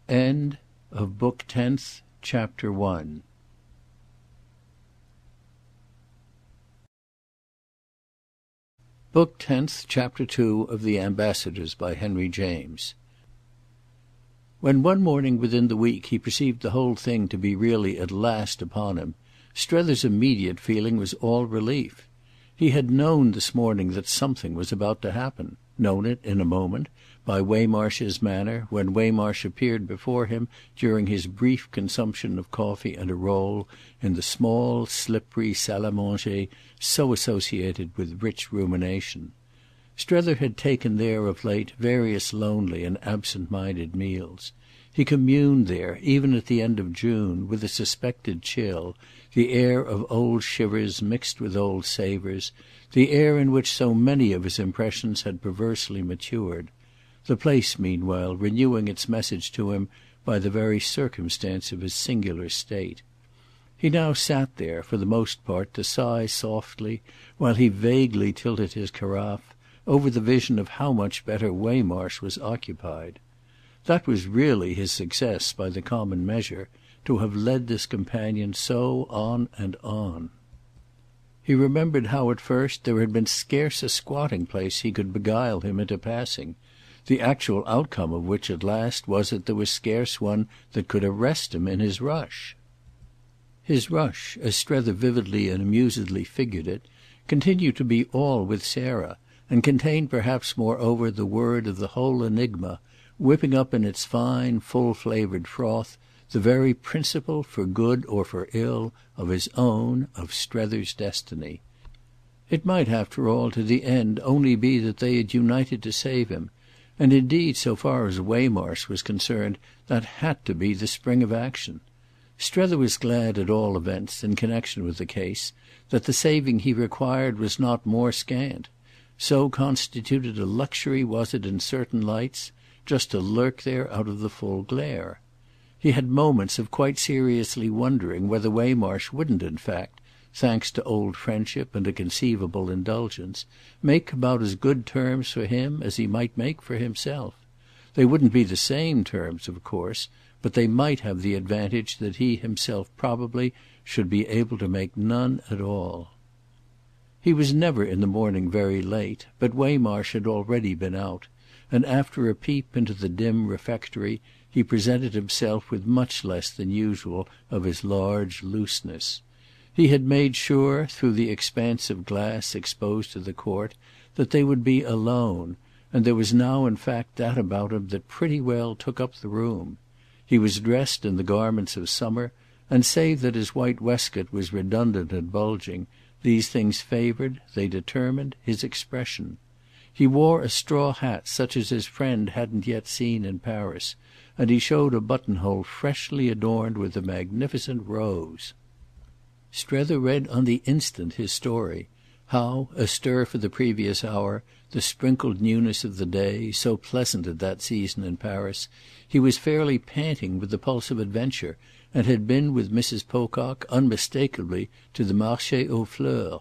End of Book 10th, Chapter 1. Book 10th, Chapter 2 of The Ambassadors by Henry James. When one morning within the week he perceived the whole thing to be really at last upon him, Strether's immediate feeling was all relief. He had known this morning that something was about to happen, known it, in a moment, by Waymarsh's manner when Waymarsh appeared before him during his brief consumption of coffee and a roll in the small slippery salle à manger so associated with rich rumination. Strether had taken there of late various lonely and absent-minded meals. He communed there, even at the end of June, with a suspected chill, the air of old shivers mixed with old savours, the air in which so many of his impressions had perversely matured; the place meanwhile renewing its message to him by the very circumstance of his singular state. He now sat there, for the most part, to sigh softly, while he vaguely tilted his carafe, over the vision of how much better Waymarsh was occupied. That was really his success, by the common measure, to have led this companion so on and on. He remembered how at first there had been scarce a squatting place he could beguile him into passing, the actual outcome of which at last was that there was scarce one that could arrest him in his rush. His rush, as Strether vividly and amusedly figured it, continued to be all with Sarah, and contained perhaps moreover the word of the whole enigma, whipping up in its fine full-flavoured froth the very principle, for good or for ill, of his own, of Strether's destiny. It might after all, to the end, only be that they had united to save him, and indeed so far as Waymarsh was concerned that had to be the spring of action. Strether was glad at all events, in connection with the case, that the saving he required was not more scant. So constituted a luxury was it in certain lights, just to lurk there out of the full glare. He had moments of quite seriously wondering whether Waymarsh wouldn't in fact, thanks to old friendship and a conceivable indulgence, make about as good terms for him as he might make for himself. They wouldn't be the same terms, of course, but they might have the advantage that he himself probably should be able to make none at all. He was never in the morning very late, but Waymarsh had already been out, and after a peep into the dim refectory he presented himself with much less than usual of his large looseness. He had made sure, through the expanse of glass exposed to the court, that they would be alone, and there was now in fact that about him that pretty well took up the room. He was dressed in the garments of summer, and save that his white waistcoat was redundant and bulging, these things favoured, they determined, his expression. He wore a straw hat such as his friend hadn't yet seen in Paris, and he showed a buttonhole freshly adorned with a magnificent rose. Strether read on the instant his story, how, astir for the previous hour, the sprinkled newness of the day, so pleasant at that season in Paris, he was fairly panting with the pulse of adventure, and had been with Mrs. Pocock unmistakably to the Marché aux Fleurs.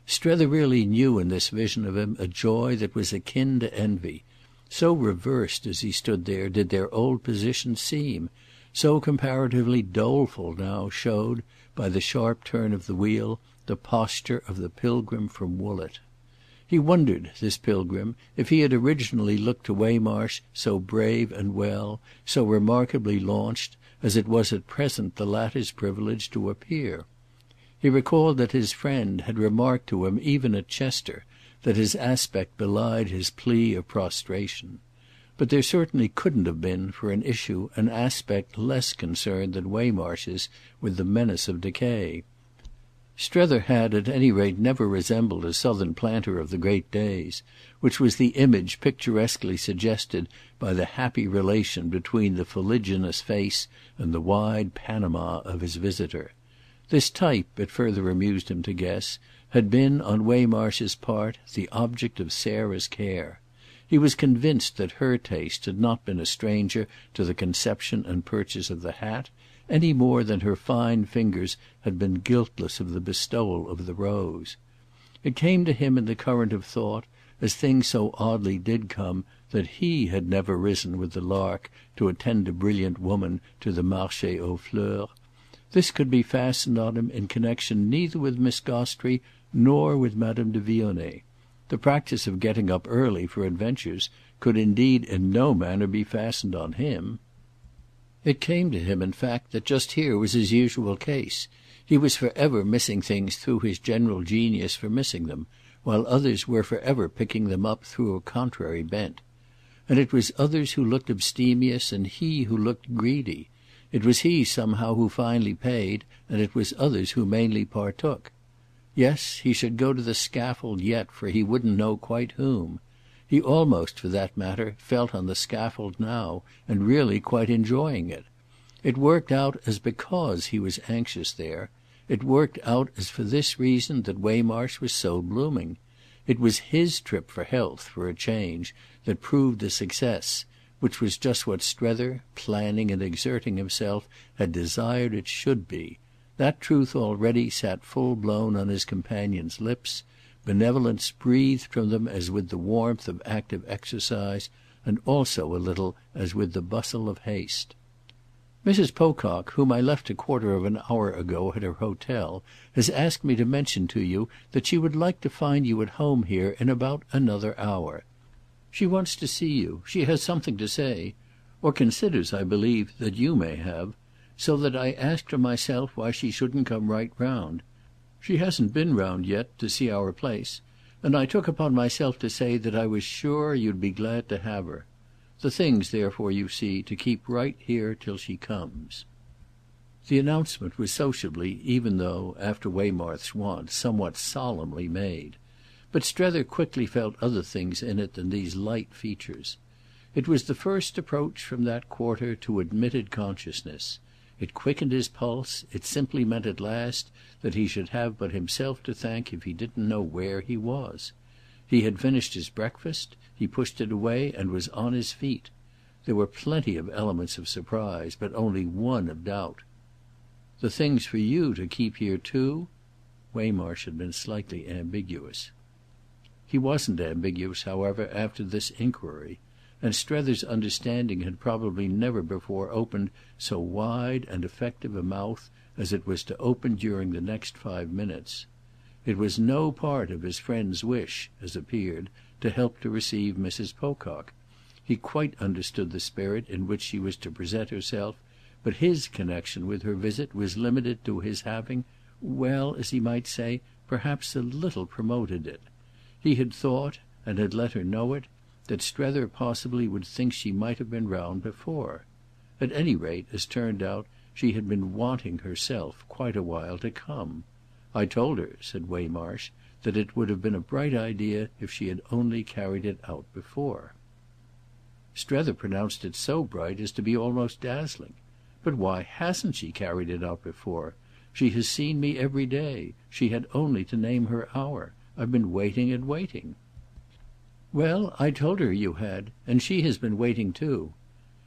Strether really knew in this vision of him a joy that was akin to envy. So reversed as he stood there did their old positions seem, so comparatively doleful now showed, by the sharp turn of the wheel, the posture of the pilgrim from Woollett. He wondered, this pilgrim, if he had originally looked to Waymarsh so brave and well, so remarkably launched, as it was at present the latter's privilege to appear. He recalled that his friend had remarked to him even at Chester that his aspect belied his plea of prostration. But there certainly couldn't have been, for an issue, an aspect less concerned than Waymarsh's with the menace of decay. Strether had at any rate never resembled a southern planter of the great days, which was the image picturesquely suggested by the happy relation between the fuliginous face and the wide Panama of his visitor. This type, it further amused him to guess, had been, on Waymarsh's part, the object of Sarah's care. He was convinced that her taste had not been a stranger to the conception and purchase of the hat, any more than her fine fingers had been guiltless of the bestowal of the rose. It came to him in the current of thought, as things so oddly did come, that he had never risen with the lark to attend a brilliant woman to the Marché aux Fleurs. This could be fastened on him in connection neither with Miss Gostrey nor with Madame de Vionnet. The practice of getting up early for adventures could indeed in no manner be fastened on him. It came to him in fact that just here was his usual case. He was for ever missing things through his general genius for missing them, while others were for ever picking them up through a contrary bent. And it was others who looked abstemious and he who looked greedy. It was he somehow who finally paid, and it was others who mainly partook. Yes, he should go to the scaffold yet for he wouldn't know quite whom. He almost, for that matter, felt on the scaffold now, and really quite enjoying it. It worked out as because he was anxious there. It worked out as for this reason that Waymarsh was so blooming. It was his trip for health, for a change, that proved a success, which was just what Strether, planning and exerting himself, had desired it should be. That truth already sat full-blown on his companion's lips. Benevolence breathed from them as with the warmth of active exercise, and also a little as with the bustle of haste. "Mrs. Pocock, whom I left a quarter of an hour ago at her hotel, has asked me to mention to you that she would like to find you at home here in about another hour. She wants to see you. She has something to say, or considers, I believe, that you may have, so that I asked her myself why she shouldn't come right round. She hasn't been round yet to see our place, and I took upon myself to say that I was sure you'd be glad to have her. The thing's therefore, you see, to keep right here till she comes." The announcement was sociably, even though, after Waymarsh's wont, somewhat solemnly made. But Strether quickly felt other things in it than these light features. It was the first approach from that quarter to admitted consciousness. It quickened his pulse. It simply meant at last that he should have but himself to thank if he didn't know where he was. He had finished his breakfast, he pushed it away and was on his feet. There were plenty of elements of surprise, but only one of doubt. "The thing's for you to keep here too?" Waymarsh had been slightly ambiguous. He wasn't ambiguous, however, after this inquiry, and Strether's understanding had probably never before opened so wide and effective a mouth as it was to open during the next 5 minutes. It was no part of his friend's wish, as appeared, to help to receive Mrs. Pocock. He quite understood the spirit in which she was to present herself, but his connection with her visit was limited to his having, well, as he might say, perhaps a little promoted it. He had thought, and had let her know it, that Strether possibly would think she might have been round before. At any rate, as turned out, she had been wanting herself quite a while to come. "I told her," said Waymarsh, "that it would have been a bright idea if she had only carried it out before." Strether pronounced it so bright as to be almost dazzling. "But why hasn't she carried it out before? She has seen me every day. She had only to name her hour. I've been waiting and waiting." "Well, I told her you had, and she has been waiting too."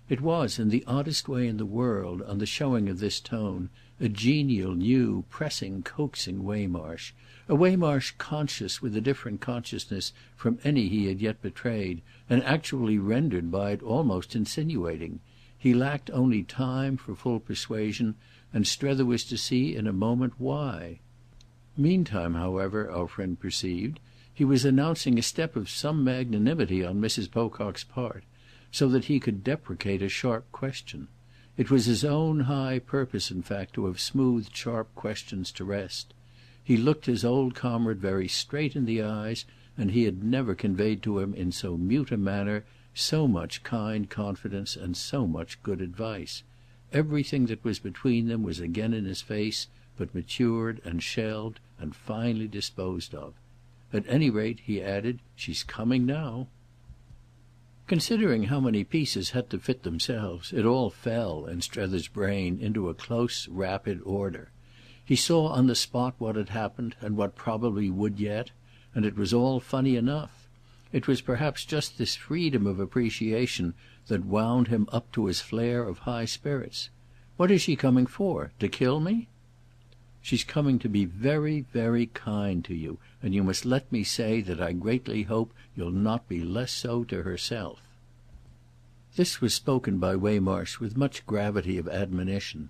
It was, in the oddest way in the world, on the showing of this tone, a genial new pressing coaxing Waymarsh, a Waymarsh conscious with a different consciousness from any he had yet betrayed, and actually rendered by it almost insinuating. He lacked only time for full persuasion, and Strether was to see in a moment why. Meantime, however, our friend perceived, he was announcing a step of some magnanimity on Mrs. Pocock's part, so that he could deprecate a sharp question. It was his own high purpose in fact to have smoothed sharp questions to rest. He looked his old comrade very straight in the eyes, and he had never conveyed to him in so mute a manner so much kind confidence and so much good advice. Everything that was between them was again in his face, but matured and shelved and finally disposed of. "At any rate," he added, "she's coming now." Considering how many pieces had to fit themselves, it all fell, in Strether's brain, into a close rapid order. He saw on the spot what had happened and what probably would yet, and it was all funny enough. It was perhaps just this freedom of appreciation that wound him up to his flare of high spirits. "What is she coming for? To kill me?" "She's coming to be very, very kind to you, and you must let me say that I greatly hope you'll not be less so to herself." This was spoken by Waymarsh with much gravity of admonition,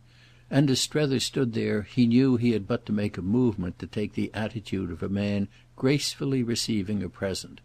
and as Strether stood there he knew he had but to make a movement to take the attitude of a man gracefully receiving a present.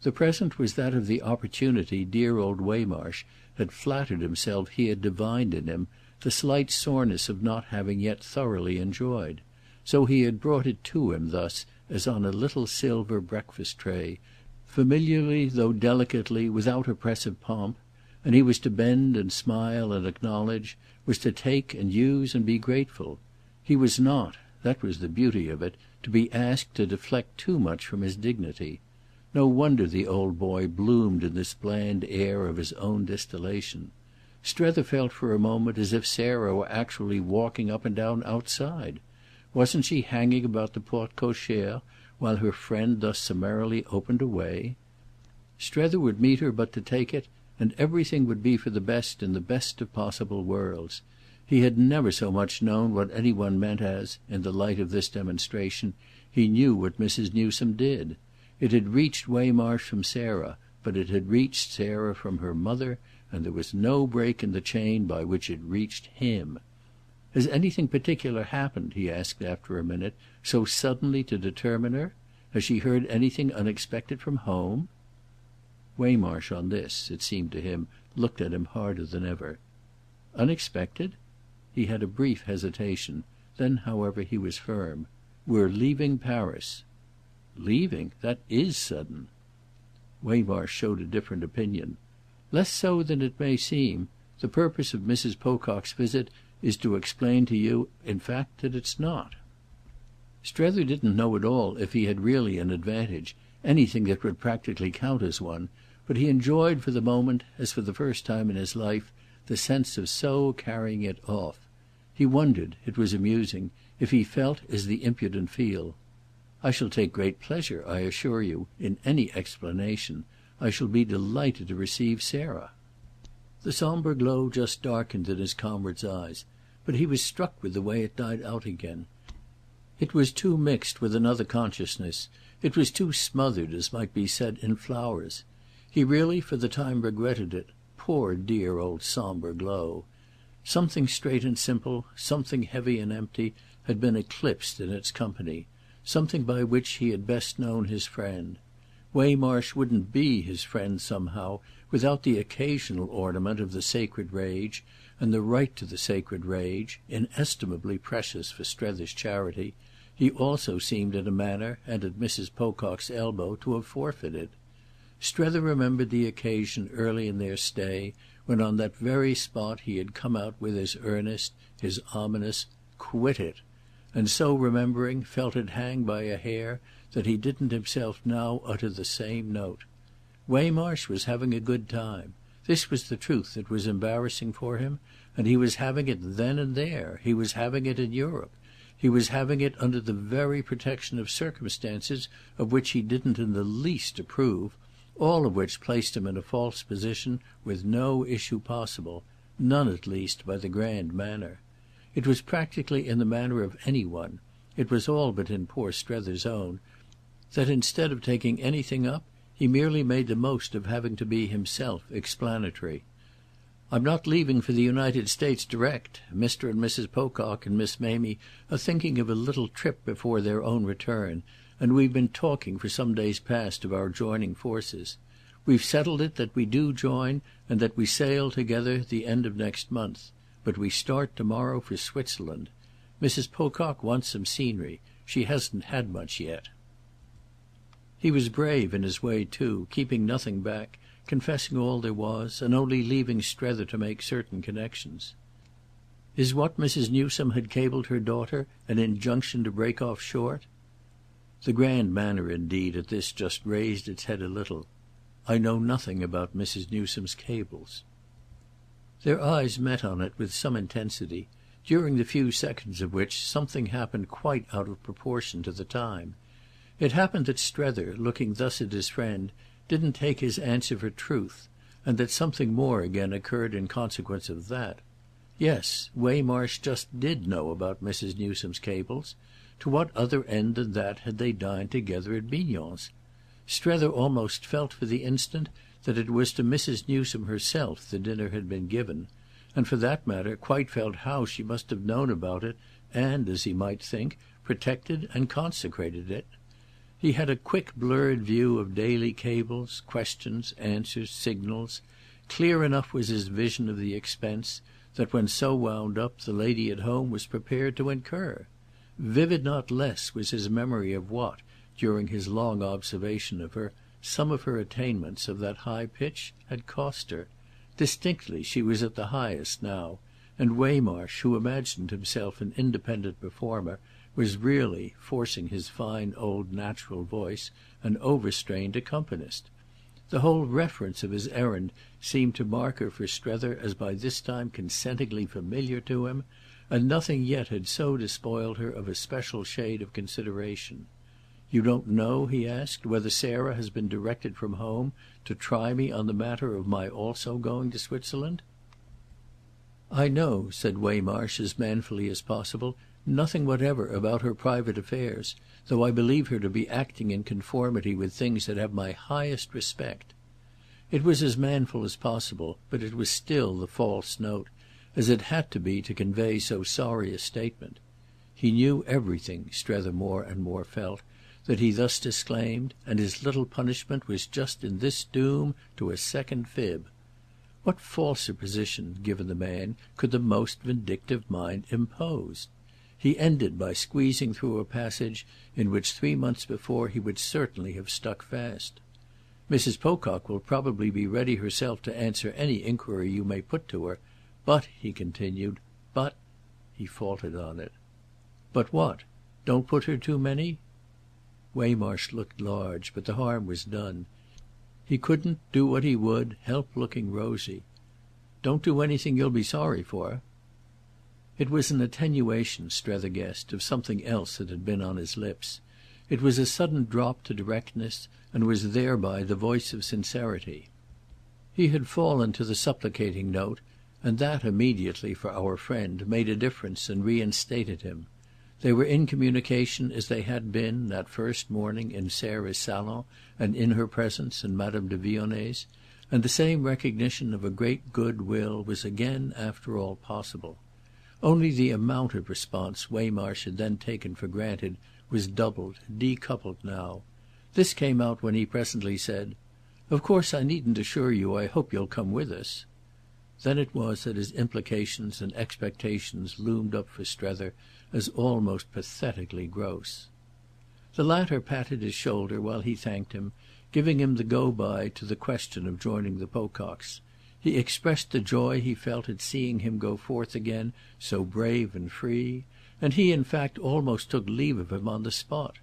The present was that of the opportunity dear old Waymarsh had flattered himself he had divined in him, the slight soreness of not having yet thoroughly enjoyed. So he had brought it to him thus, as on a little silver breakfast tray, familiarly though delicately, without oppressive pomp, and he was to bend and smile and acknowledge, was to take and use and be grateful. He was not, that was the beauty of it, to be asked to deflect too much from his dignity. No wonder the old boy bloomed in this bland air of his own distillation. Strether felt for a moment as if Sarah were actually walking up and down outside. Wasn't she hanging about the porte cochere while her friend thus summarily opened a way? Strether would meet her but to take it, and everything would be for the best in the best of possible worlds. He had never so much known what any one meant as, in the light of this demonstration, he knew what Mrs. Newsome did. It had reached Waymarsh from Sarah, but it had reached Sarah from her mother, and there was no break in the chain by which it reached him. "Has anything particular happened," he asked after a minute, "so suddenly to determine her? Has she heard anything unexpected from home?" Waymarsh, on this, it seemed to him, looked at him harder than ever. "Unexpected?" He had a brief hesitation. Then, however, he was firm. "We're leaving Paris." "Leaving? That is sudden." Waymarsh showed a different opinion. "Less so than it may seem. The purpose of Mrs. Pocock's visit is to explain to you, in fact, that it's not." Strether didn't know at all if he had really an advantage, anything that would practically count as one, but he enjoyed for the moment, as for the first time in his life, the sense of so carrying it off. He wondered—it was amusing—if he felt as the impudent feel. "I shall take great pleasure, I assure you, in any explanation. I shall be delighted to receive Sarah." The sombre glow just darkened in his comrade's eyes, but he was struck with the way it died out again. It was too mixed with another consciousness, it was too smothered, as might be said, in flowers. He really for the time regretted it. Poor dear old sombre glow! Something straight and simple, something heavy and empty, had been eclipsed in its company, something by which he had best known his friend. Waymarsh wouldn't be his friend somehow without the occasional ornament of the sacred rage, and the right to the sacred rage, inestimably precious for Strether's charity, he also seemed in a manner, and at Mrs. Pocock's elbow, to have forfeited. Strether remembered the occasion early in their stay when on that very spot he had come out with his earnest, his ominous "Quit it!" and so remembering felt it hang by a hair that he didn't himself now utter the same note. Waymarsh was having a good time. This was the truth that was embarrassing for him, and he was having it then and there. He was having it in Europe. He was having it under the very protection of circumstances of which he didn't in the least approve, all of which placed him in a false position with no issue possible, none at least by the grand manner. It was practically in the manner of any one, it was all but in poor Strether's own, that instead of taking anything up he merely made the most of having to be himself explanatory. "I'm not leaving for the United States direct. Mr. and Mrs. Pocock and Miss Mamie are thinking of a little trip before their own return, and we've been talking for some days past of our joining forces. We've settled it that we do join and that we sail together the end of next month. But we start tomorrow for Switzerland. Mrs. Pocock wants some scenery. She hasn't had much yet." He was brave in his way too, keeping nothing back, confessing all there was, and only leaving Strether to make certain connections. "Is what Mrs. Newsome had cabled her daughter an injunction to break off short?" The grand manner indeed at this just raised its head a little. "I know nothing about Mrs. Newsome's cables." Their eyes met on it with some intensity, during the few seconds of which something happened quite out of proportion to the time. It happened that Strether, looking thus at his friend, didn't take his answer for truth, and that something more again occurred in consequence of that. Yes, Waymarsh just did know about Mrs. Newsome's cables. To what other end than that had they dined together at Bignon's? Strether almost felt for the instant that it was to Mrs. Newsome herself the dinner had been given, and for that matter quite felt how she must have known about it and, as he might think, protected and consecrated it. He had a quick blurred view of daily cables, questions, answers, signals. Clear enough was his vision of the expense that, when so wound up, the lady at home was prepared to incur. Vivid not less was his memory of what, during his long observation of her, some of her attainments of that high pitch had cost her. Distinctly she was at the highest now, and Waymarsh, who imagined himself an independent performer, was really, forcing his fine old natural voice, an overstrained accompanist. The whole reference of his errand seemed to mark her for Strether as by this time consentingly familiar to him, and nothing yet had so despoiled her of a special shade of consideration. "You don't know," he asked, "whether Sarah has been directed from home to try me on the matter of my also going to Switzerland?" "I know," said Waymarsh as manfully as possible, "nothing whatever about her private affairs, though I believe her to be acting in conformity with things that have my highest respect." It was as manful as possible, but it was still the false note, as it had to be to convey so sorry a statement. He knew everything, Strether more and more felt, that he thus disclaimed, and his little punishment was just in this doom to a second fib. What falser position, given the man, could the most vindictive mind impose? He ended by squeezing through a passage in which 3 months before he would certainly have stuck fast. "Mrs. Pocock will probably be ready herself to answer any inquiry you may put to her, but," he continued, "but—" he faltered on it. "But what? Don't put her too many?" Waymarsh looked large, but the harm was done. He couldn't, do what he would, help looking rosy. "Don't do anything you'll be sorry for." It was an attenuation, Strether guessed, of something else that had been on his lips. It was a sudden drop to directness, and was thereby the voice of sincerity. He had fallen to the supplicating note, and that immediately, for our friend, made a difference and reinstated him. They were in communication as they had been, that first morning, in Sarah's salon and in her presence and Madame de Vionnet's, and the same recognition of a great good will was again, after all, possible. Only the amount of response Waymarsh had then taken for granted was doubled, decoupled now. This came out when he presently said, "Of course I needn't assure you I hope you'll come with us." Then it was that his implications and expectations loomed up for Strether as almost pathetically gross. The latter patted his shoulder while he thanked him, giving him the go-by to the question of joining the Pococks. He expressed the joy he felt at seeing him go forth again so brave and free, and he in fact almost took leave of him on the spot.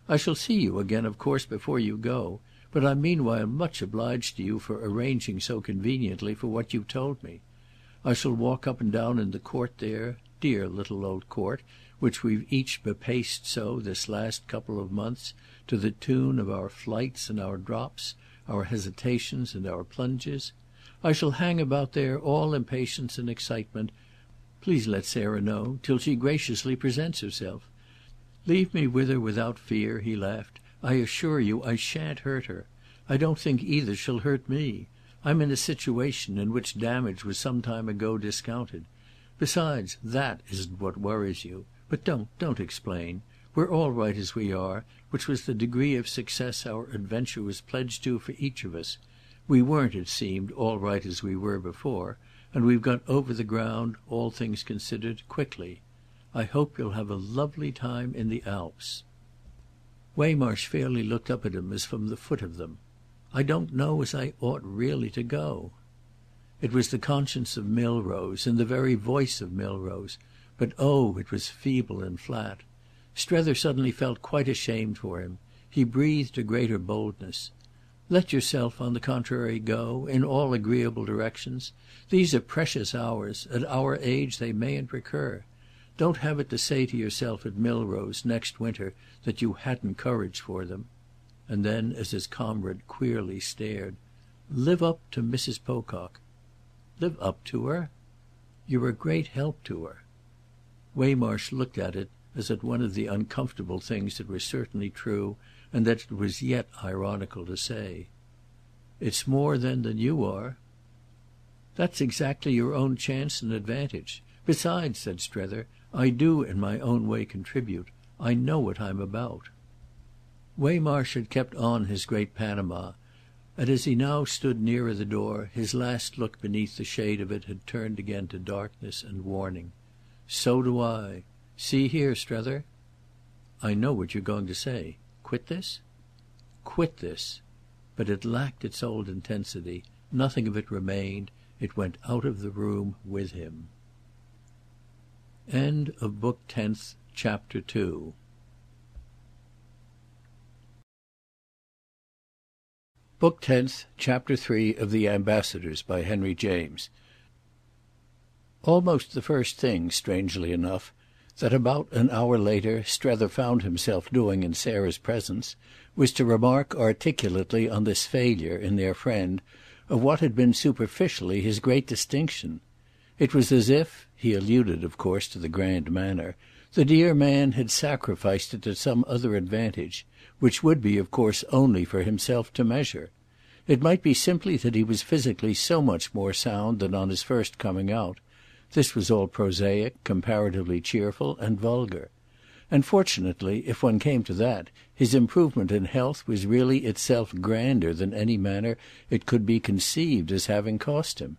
"I shall see you again of course before you go, but I'm meanwhile much obliged to you for arranging so conveniently for what you've told me. I shall walk up and down in the court there, dear little old court, which we've each bepaced so this last couple of months, to the tune of our flights and our drops, our hesitations and our plunges. I shall hang about there all impatience and excitement. Please let Sarah know, till she graciously presents herself. Leave me with her without fear," he laughed. "I assure you I shan't hurt her. I don't think either she'll hurt me. I'm in a situation in which damage was some time ago discounted. Besides, that isn't what worries you. But don't explain. We're all right as we are, which was the degree of success our adventure was pledged to for each of us. We weren't, it seemed, all right as we were before, and we've got over the ground, all things considered, quickly. I hope you'll have a lovely time in the Alps." Waymarsh fairly looked up at him as from the foot of them. "I don't know as I ought really to go." It was the conscience of Milrose, in the very voice of Milrose, but oh, it was feeble and flat. Strether suddenly felt quite ashamed for him. He breathed a greater boldness. "Let yourself, on the contrary, go, in all agreeable directions. These are precious hours. At our age they mayn't recur. Don't have it to say to yourself at Milrose next winter that you hadn't courage for them." And then as his comrade queerly stared, "Live up to Mrs. Pocock." "Live up to her?" "You're a great help to her." Waymarsh looked at it as at one of the uncomfortable things that were certainly true and that it was yet ironical to say. "It's more then than you are." "That's exactly your own chance and advantage. Besides," said Strether, "I do in my own way contribute. I know what I'm about." Waymarsh had kept on his great Panama, and as he now stood nearer the door his last look beneath the shade of it had turned again to darkness and warning. "So do I. See here, Strether." "I know what you're going to say. Quit this?" "Quit this." But it lacked its old intensity. Nothing of it remained. It went out of the room with him. End of Book 10th, Chapter 2. Book 10th, Chapter 3 of The Ambassadors by Henry James. Almost the first thing, strangely enough, that about an hour later Strether found himself doing in Sarah's presence was to remark articulately on this failure in their friend of what had been superficially his great distinction. It was as if, he alluded of course to the grand manner, the dear man had sacrificed it to some other advantage, which would be of course only for himself to measure. It might be simply that he was physically so much more sound than on his first coming out. This was all prosaic, comparatively cheerful and vulgar. And fortunately, if one came to that, his improvement in health was really itself grander than any manner it could be conceived as having cost him.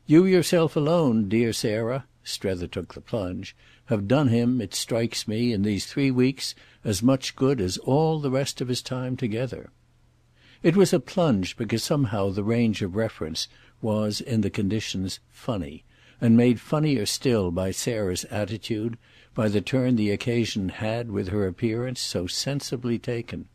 You yourself alone, dear Sarah, Strether took the plunge, have done him, it strikes me, in these 3 weeks as much good as all the rest of his time together. It was a plunge because somehow the range of reference was, in the conditions, funny, and made funnier still by Sarah's attitude, by the turn the occasion had with her appearance so sensibly taken.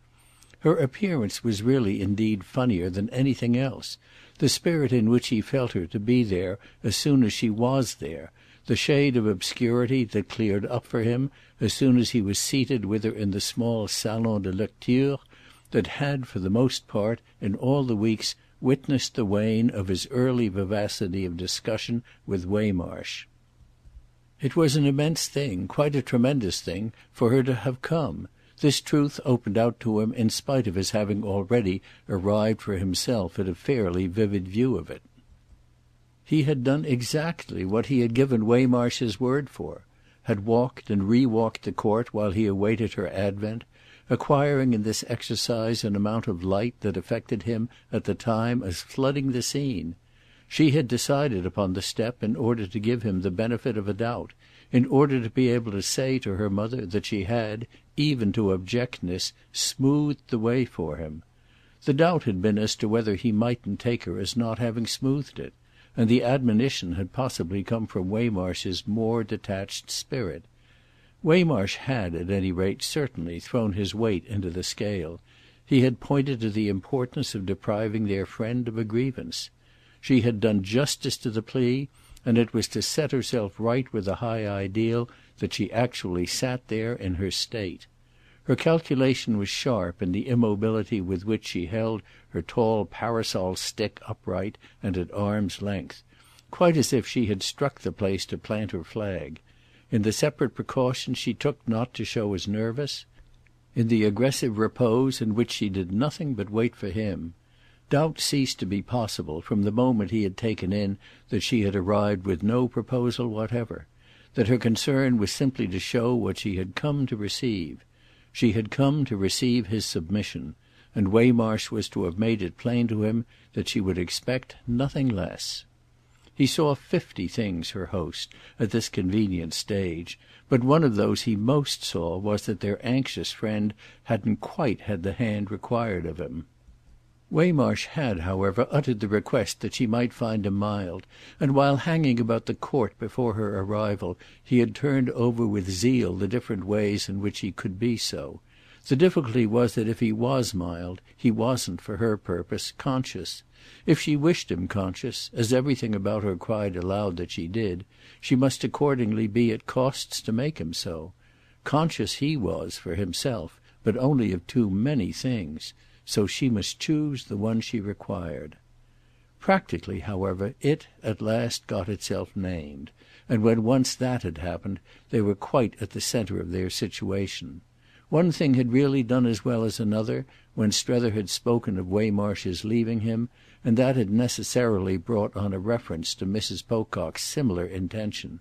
Her appearance was really indeed funnier than anything else, the spirit in which he felt her to be there as soon as she was there, the shade of obscurity that cleared up for him as soon as he was seated with her in the small salon de lecture that had for the most part, in all the weeks, witnessed the wane of his early vivacity of discussion with Waymarsh. It was an immense thing, quite a tremendous thing, for her to have come. This truth opened out to him in spite of his having already arrived for himself at a fairly vivid view of it. He had done exactly what he had given Waymarsh his word for, had walked and re-walked the court while he awaited her advent, acquiring in this exercise an amount of light that affected him at the time as flooding the scene. She had decided upon the step in order to give him the benefit of a doubt, in order to be able to say to her mother that she had, even to abjectness, smoothed the way for him. The doubt had been as to whether he mightn't take her as not having smoothed it, and the admonition had possibly come from Waymarsh's more detached spirit. Waymarsh had, at any rate, certainly thrown his weight into the scale. He had pointed to the importance of depriving their friend of a grievance. She had done justice to the plea, and it was to set herself right with a high ideal that she actually sat there in her state. Her calculation was sharp in the immobility with which she held her tall parasol stick upright and at arm's length, quite as if she had struck the place to plant her flag. In the separate precautions she took not to show as nervous, in the aggressive repose in which she did nothing but wait for him. Doubt ceased to be possible from the moment he had taken in that she had arrived with no proposal whatever, that her concern was simply to show what she had come to receive. She had come to receive his submission, and Waymarsh was to have made it plain to him that she would expect nothing less. He saw 50 things, her host, at this convenient stage, but one of those he most saw was that their anxious friend hadn't quite had the hand required of him. Waymarsh had, however, uttered the request that she might find him mild, and while hanging about the court before her arrival he had turned over with zeal the different ways in which he could be so. The difficulty was that if he was mild he wasn't, for her purpose, conscious. If she wished him conscious, as everything about her cried aloud that she did, she must accordingly be at costs to make him so. Conscious he was, for himself, but only of too many things. So she must choose the one she required. Practically, however, it at last got itself named, and when once that had happened they were quite at the centre of their situation. One thing had really done as well as another when Strether had spoken of Waymarsh's leaving him, and that had necessarily brought on a reference to Mrs. Pocock's similar intention.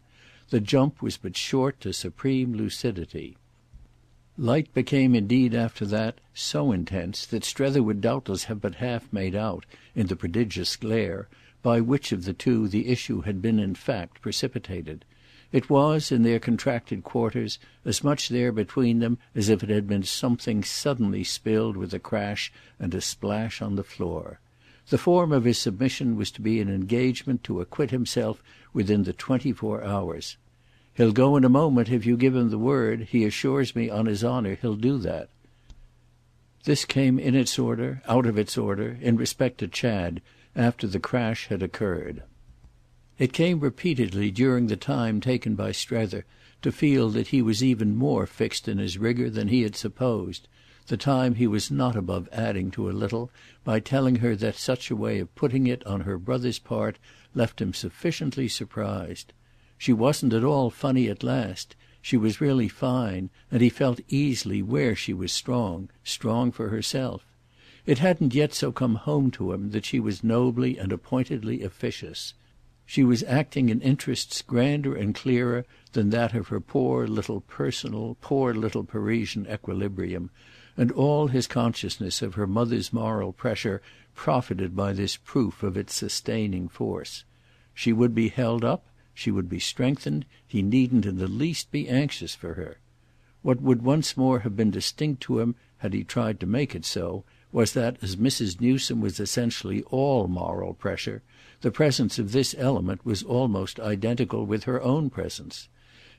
The jump was but short to supreme lucidity. Light became indeed after that so intense that Strether would doubtless have but half made out, in the prodigious glare, by which of the two the issue had been in fact precipitated. It was, in their contracted quarters, as much there between them as if it had been something suddenly spilled with a crash and a splash on the floor. The form of his submission was to be an engagement to acquit himself within the 24 hours. He'll go in a moment if you give him the word. He assures me on his honour he'll do that." This came in its order, out of its order, in respect to Chad, after the crash had occurred. It came repeatedly during the time taken by Strether to feel that he was even more fixed in his rigour than he had supposed, the time he was not above adding to a little by telling her that such a way of putting it on her brother's part left him sufficiently surprised. She wasn't at all funny at last, she was really fine, and he felt easily where she was strong for herself. It hadn't yet so come home to him that she was nobly and appointedly officious. She was acting in interests grander and clearer than that of her poor little personal, poor little Parisian equilibrium, and all his consciousness of her mother's moral pressure profited by this proof of its sustaining force. She would be held up, she would be strengthened, he needn't in the least be anxious for her. What would once more have been distinct to him had he tried to make it so was that, as Mrs. Newsome was essentially all moral pressure, the presence of this element was almost identical with her own presence.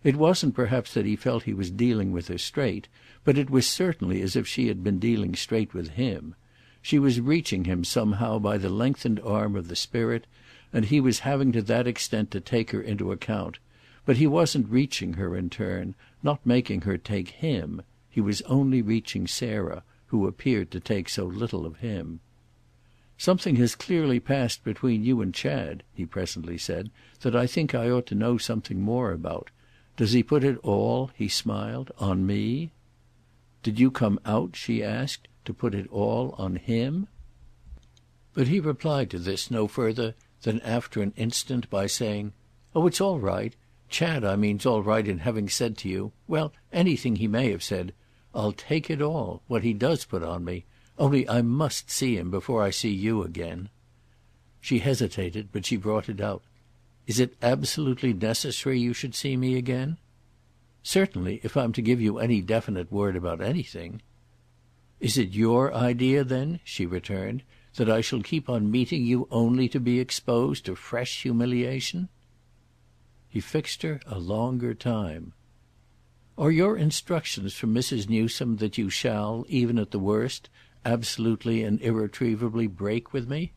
It wasn't perhaps that he felt he was dealing with her straight, but it was certainly as if she had been dealing straight with him. She was reaching him somehow by the lengthened arm of the spirit, and he was having to that extent to take her into account. But he wasn't reaching her in turn, not making her take him. He was only reaching Sarah, who appeared to take so little of him. "Something has clearly passed between you and Chad," he presently said, "that I think I ought to know something more about. Does he put it all," he smiled, "on me?" "Did you come out," she asked, "to put it all on him?" But he replied to this no further than after an instant by saying: "Oh it's all right. Chad, I mean's all right in having said to you—well, anything he may have said. I'll take it all, what he does put on me. Only I must see him before I see you again." She hesitated, but she brought it out. "Is it absolutely necessary you should see me again?" "Certainly, if I'm to give you any definite word about anything." "Is it your idea then," she returned, "that I shall keep on meeting you only to be exposed to fresh humiliation?" He fixed her a longer time. "Are your instructions from Mrs. Newsome that you shall, even at the worst, absolutely and irretrievably break with me?"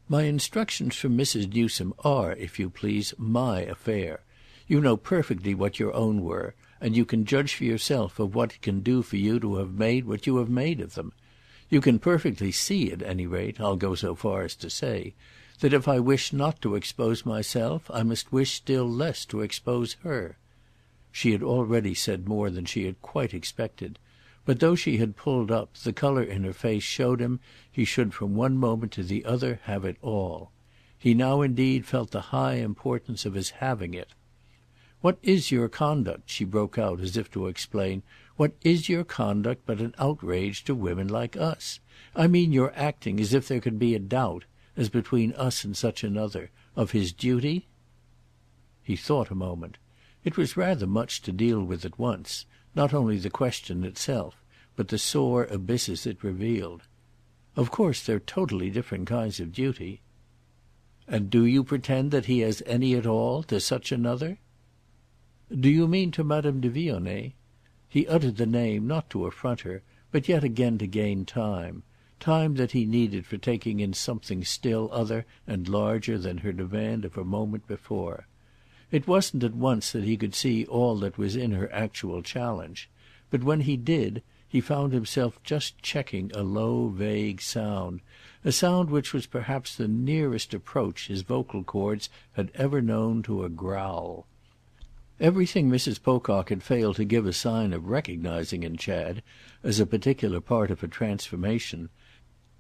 "My instructions from Mrs. Newsome are, if you please, my affair. You know perfectly what your own were, and you can judge for yourself of what it can do for you to have made what you have made of them. You can perfectly see, at any rate, I'll go so far as to say, that if I wish not to expose myself I must wish still less to expose her." She had already said more than she had quite expected, but though she had pulled up, the colour in her face showed him he should from one moment to the other have it all. He now indeed felt the high importance of his having it. "What is your conduct," she broke out as if to explain, "what is your conduct but an outrage to women like us? I mean your acting as if there could be a doubt, as between us and such another, of his duty?" He thought a moment. It was rather much to deal with at once, not only the question itself, but the sore abysses it revealed. "Of course they're totally different kinds of duty." "And do you pretend that he has any at all to such another?" "Do you mean to Madame de Vionnet?" He uttered the name not to affront her, but yet again to gain time that he needed for taking in something still other and larger than her demand of a moment before. It wasn't at once that he could see all that was in her actual challenge, but when he did he found himself just checking a low vague sound, a sound which was perhaps the nearest approach his vocal cords had ever known to a growl. Everything Mrs. Pocock had failed to give a sign of recognising in Chad as a particular part of a transformation,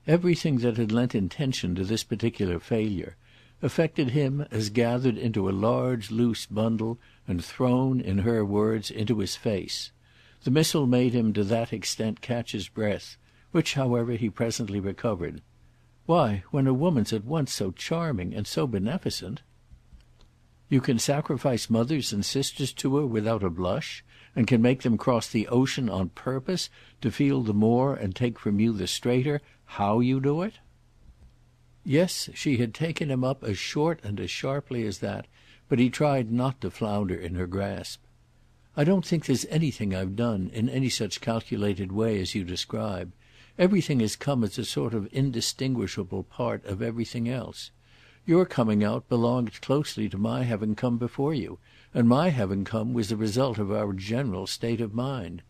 everything that had lent intention to this particular failure, affected him as gathered into a large loose bundle and thrown, in her words, into his face. The missile made him to that extent catch his breath, which, however, he presently recovered. "Why, when a woman's at once so charming and so beneficent—" "You can sacrifice mothers and sisters to her without a blush, and can make them cross the ocean on purpose to feel the more and take from you the straighter how you do it?" Yes, she had taken him up as short and as sharply as that, but he tried not to flounder in her grasp. "I don't think there's anything I've done, in any such calculated way as you describe. Everything has come as a sort of indistinguishable part of everything else. Your coming out belonged closely to my having come before you, and my having come was a result of our general state of mind.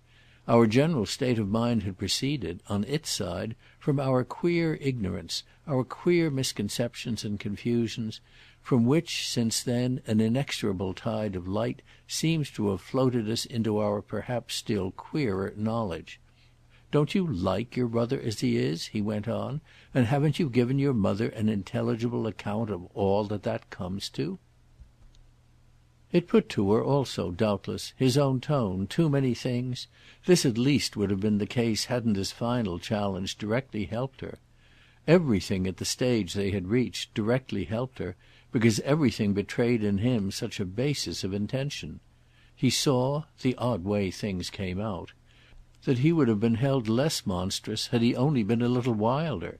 Our general state of mind had proceeded, on its side, from our queer ignorance, our queer misconceptions and confusions, from which, since then, an inexorable tide of light seems to have floated us into our perhaps still queerer knowledge. Don't you like your brother as he is?" he went on, "and haven't you given your mother an intelligible account of all that comes to?" It put to her also, doubtless, his own tone, too many things. This at least would have been the case hadn't his final challenge directly helped her. Everything at the stage they had reached directly helped her, because everything betrayed in him such a basis of intention. He saw, the odd way things came out, that he would have been held less monstrous had he only been a little wilder.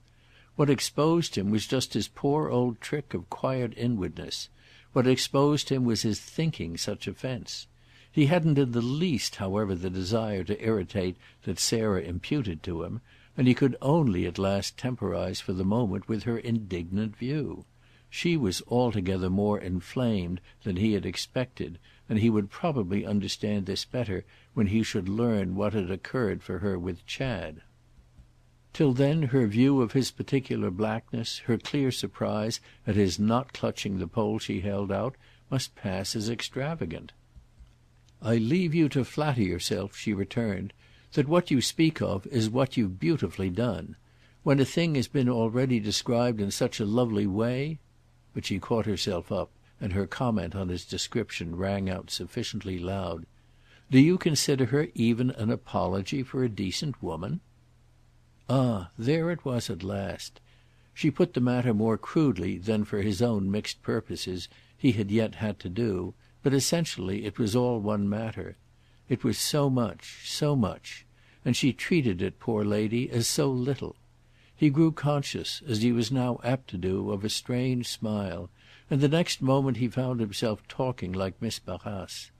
What exposed him was just his poor old trick of quiet inwardness. What exposed him was his thinking such offence. He hadn't in the least, however, the desire to irritate that Sarah imputed to him, and he could only at last temporise for the moment with her indignant view. She was altogether more inflamed than he had expected, and he would probably understand this better when he should learn what had occurred for her with Chad. Till then her view of his particular blackness, her clear surprise at his not clutching the pole she held out, must pass as extravagant. "I leave you to flatter yourself," she returned, "that what you speak of is what you've beautifully done. When a thing has been already described in such a lovely way—" But she caught herself up, and her comment on his description rang out sufficiently loud. "Do you consider her even an apology for a decent woman?" Ah, there it was at last. She put the matter more crudely than, for his own mixed purposes, he had yet had to do, but essentially it was all one matter. It was so much, and she treated it, poor lady, as so little. He grew conscious, as he was now apt to do, of a strange smile, and the next moment he found himself talking like Miss Barrace.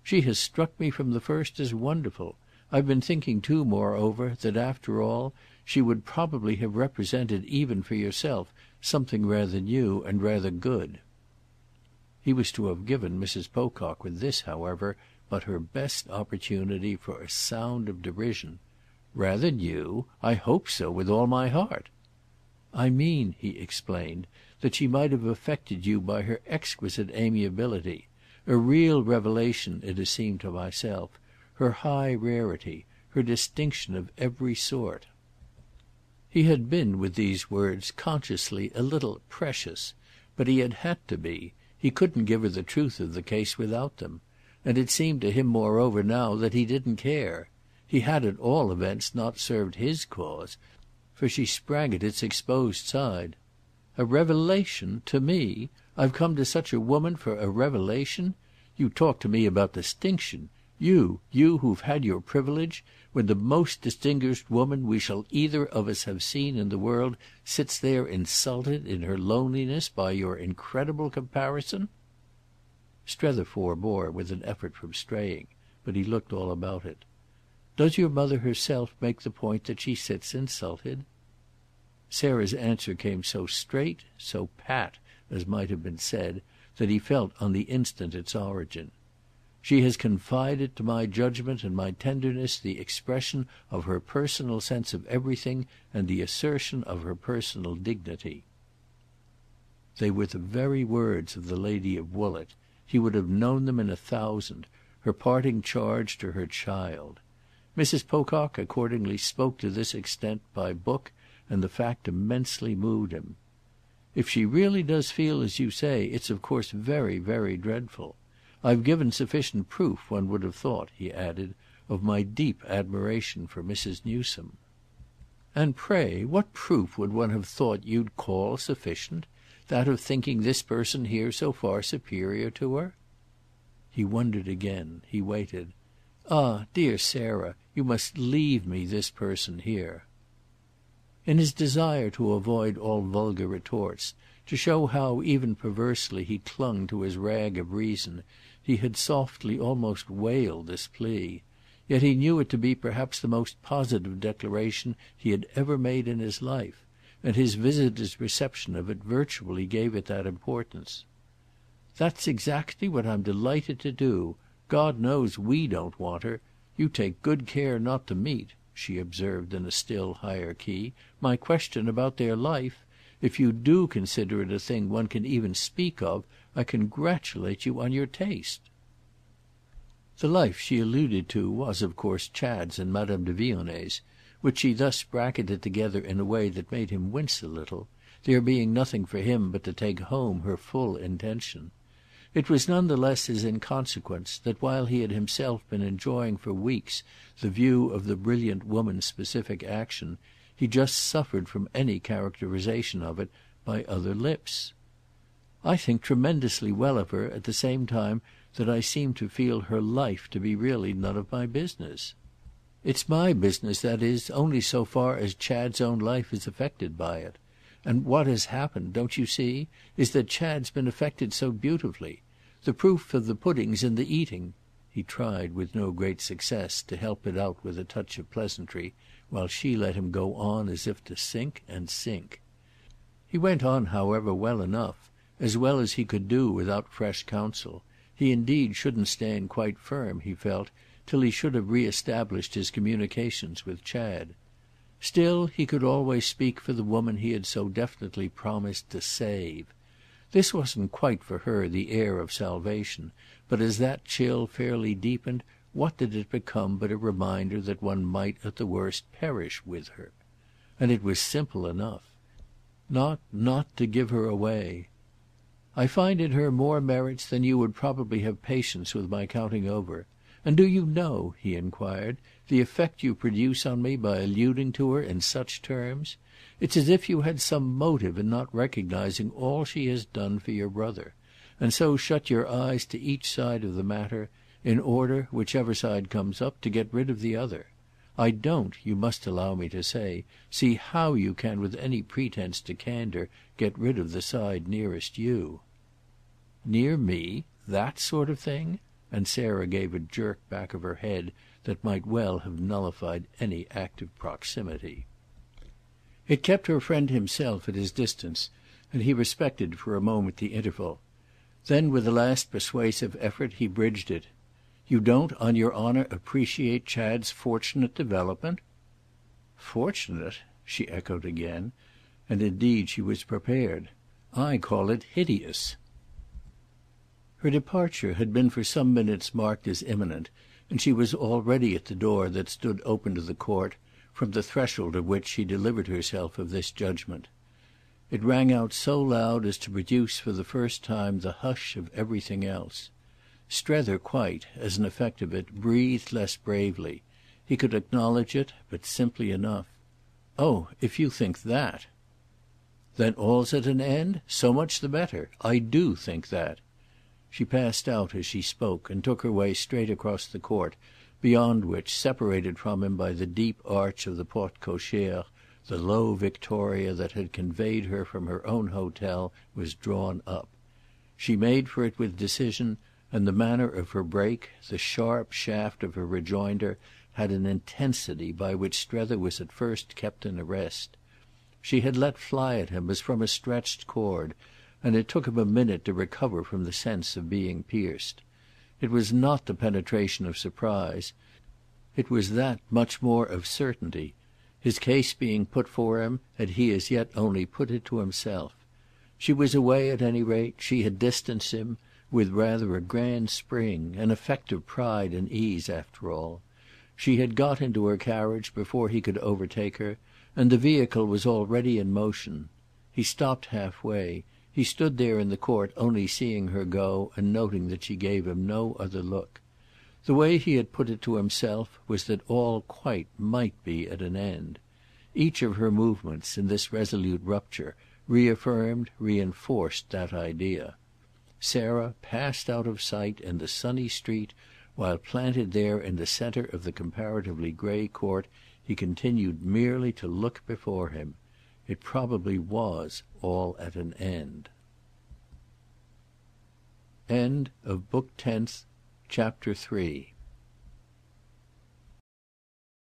"She has struck me from the first as wonderful. I've been thinking too, moreover, that, after all, she would probably have represented even for yourself something rather new and rather good." He was to have given Mrs. Pocock with this, however, but her best opportunity for a sound of derision. "Rather new? I hope so with all my heart." "I mean," he explained, "that she might have affected you by her exquisite amiability. A real revelation, it has seemed to myself. Her high rarity, her distinction of every sort." He had been, with these words, consciously a little "precious," but he had had to be. He couldn't give her the truth of the case without them. And it seemed to him moreover now that he didn't care. He had at all events not served his cause, for she sprang at its exposed side. "A revelation? To me? I've come to such a woman for a revelation? You talk to me about distinction. You who've had your privilege, when the most distinguished woman we shall either of us have seen in the world sits there insulted in her loneliness by your incredible comparison?" Strether forbore with an effort from straying, but he looked all about it. "Does your mother herself make the point that she sits insulted?" Sarah's answer came so straight, so pat, as might have been said, that he felt on the instant its origin. "She has confided to my judgment and my tenderness the expression of her personal sense of everything and the assertion of her personal dignity." They were the very words of the lady of Woollett. He would have known them in 1,000, her parting charge to her child. Mrs. Pocock accordingly spoke to this extent by book, and the fact immensely moved him. "If she really does feel as you say, it's of course very, very dreadful. I've given sufficient proof, one would have thought," he added, "of my deep admiration for Mrs. Newsome." "And pray what proof would one have thought you'd call sufficient? That of thinking this person here so far superior to her?" He wondered again; he waited. "Ah, dear Sarah, you must leave me this person here." In his desire to avoid all vulgar retorts, To show how, even perversely, he clung to his rag of reason, he had softly almost wailed this plea. Yet he knew it to be perhaps the most positive declaration he had ever made in his life, and his visitor's reception of it virtually gave it that importance. "That's exactly what I'm delighted to do. God knows we don't want her. You take good care not to meet," she observed in a still higher key, "my question about their life. If you do consider it a thing one can even speak of, I congratulate you on your taste." The life she alluded to was of course Chad's and Madame de Vionnet's, which she thus bracketed together in a way that made him wince a little, there being nothing for him but to take home her full intention. It was none the less his inconsequence that while he had himself been enjoying for weeks the view of the brilliant woman's specific action, he just suffered from any characterization of it by other lips. "I think tremendously well of her at the same time that I seem to feel her life to be really none of my business. It's my business, that is, only so far as Chad's own life is affected by it. And what has happened, don't you see, is that Chad's been affected so beautifully. The proof of the pudding's in the eating." He tried, with no great success, to help it out with a touch of pleasantry, while she let him go on as if to sink and sink. He went on, however, well enough, as well as he could do without fresh counsel. He indeed shouldn't stand quite firm, he felt, till he should have re-established his communications with Chad. Still, he could always speak for the woman he had so definitely promised to save. This wasn't quite for her the air of salvation, but as that chill fairly deepened, what did it become but a reminder that one might at the worst perish with her? And it was simple enough. Not to give her away. "I find in her more merits than you would probably have patience with my counting over. And do you know," he enquired, "the effect you produce on me by alluding to her in such terms? It's as if you had some motive in not recognizing all she has done for your brother, and so shut your eyes to each side of the matter, in order, whichever side comes up, to get rid of the other. I don't, you must allow me to say, see how you can with any pretence to candour get rid of the side nearest you." "Near me? That sort of thing?" And Sarah gave a jerk back of her head that might well have nullified any active proximity. It kept her friend himself at his distance, and he respected for a moment the interval. Then with a last persuasive effort he bridged it. "You don't, on your honour, appreciate Chad's fortunate development?" "Fortunate?" she echoed again, and indeed she was prepared. "I call it hideous." Her departure had been for some minutes marked as imminent, and she was already at the door that stood open to the court, from the threshold of which she delivered herself of this judgment. It rang out so loud as to produce for the first time the hush of everything else. Strether quite, as an effect of it, breathed less bravely. He could acknowledge it, but simply enough. "Oh, if you think that!" "Then all's at an end? So much the better. I do think that." She passed out as she spoke and took her way straight across the court, beyond which, separated from him by the deep arch of the porte cochère, the low victoria that had conveyed her from her own hotel was drawn up. She made for it with decision, and the manner of her break, the sharp shaft of her rejoinder, had an intensity by which Strether was at first kept in arrest. She had let fly at him as from a stretched cord, and it took him a minute to recover from the sense of being pierced. It was not the penetration of surprise. It was that much more of certainty. His case being put for him had he as yet only put it to himself. She was away at any rate, she had distanced him, with rather a grand spring, an effect of pride and ease after all. She had got into her carriage before he could overtake her, and the vehicle was already in motion. He stopped halfway. He stood there in the court only seeing her go and noting that she gave him no other look. The way he had put it to himself was that all quite might be at an end. Each of her movements, in this resolute rupture, reaffirmed, reinforced that idea. Sarah passed out of sight in the sunny street, while planted there in the centre of the comparatively grey court he continued merely to look before him. It probably was all at an end. End of Book 10th, Chapter 3.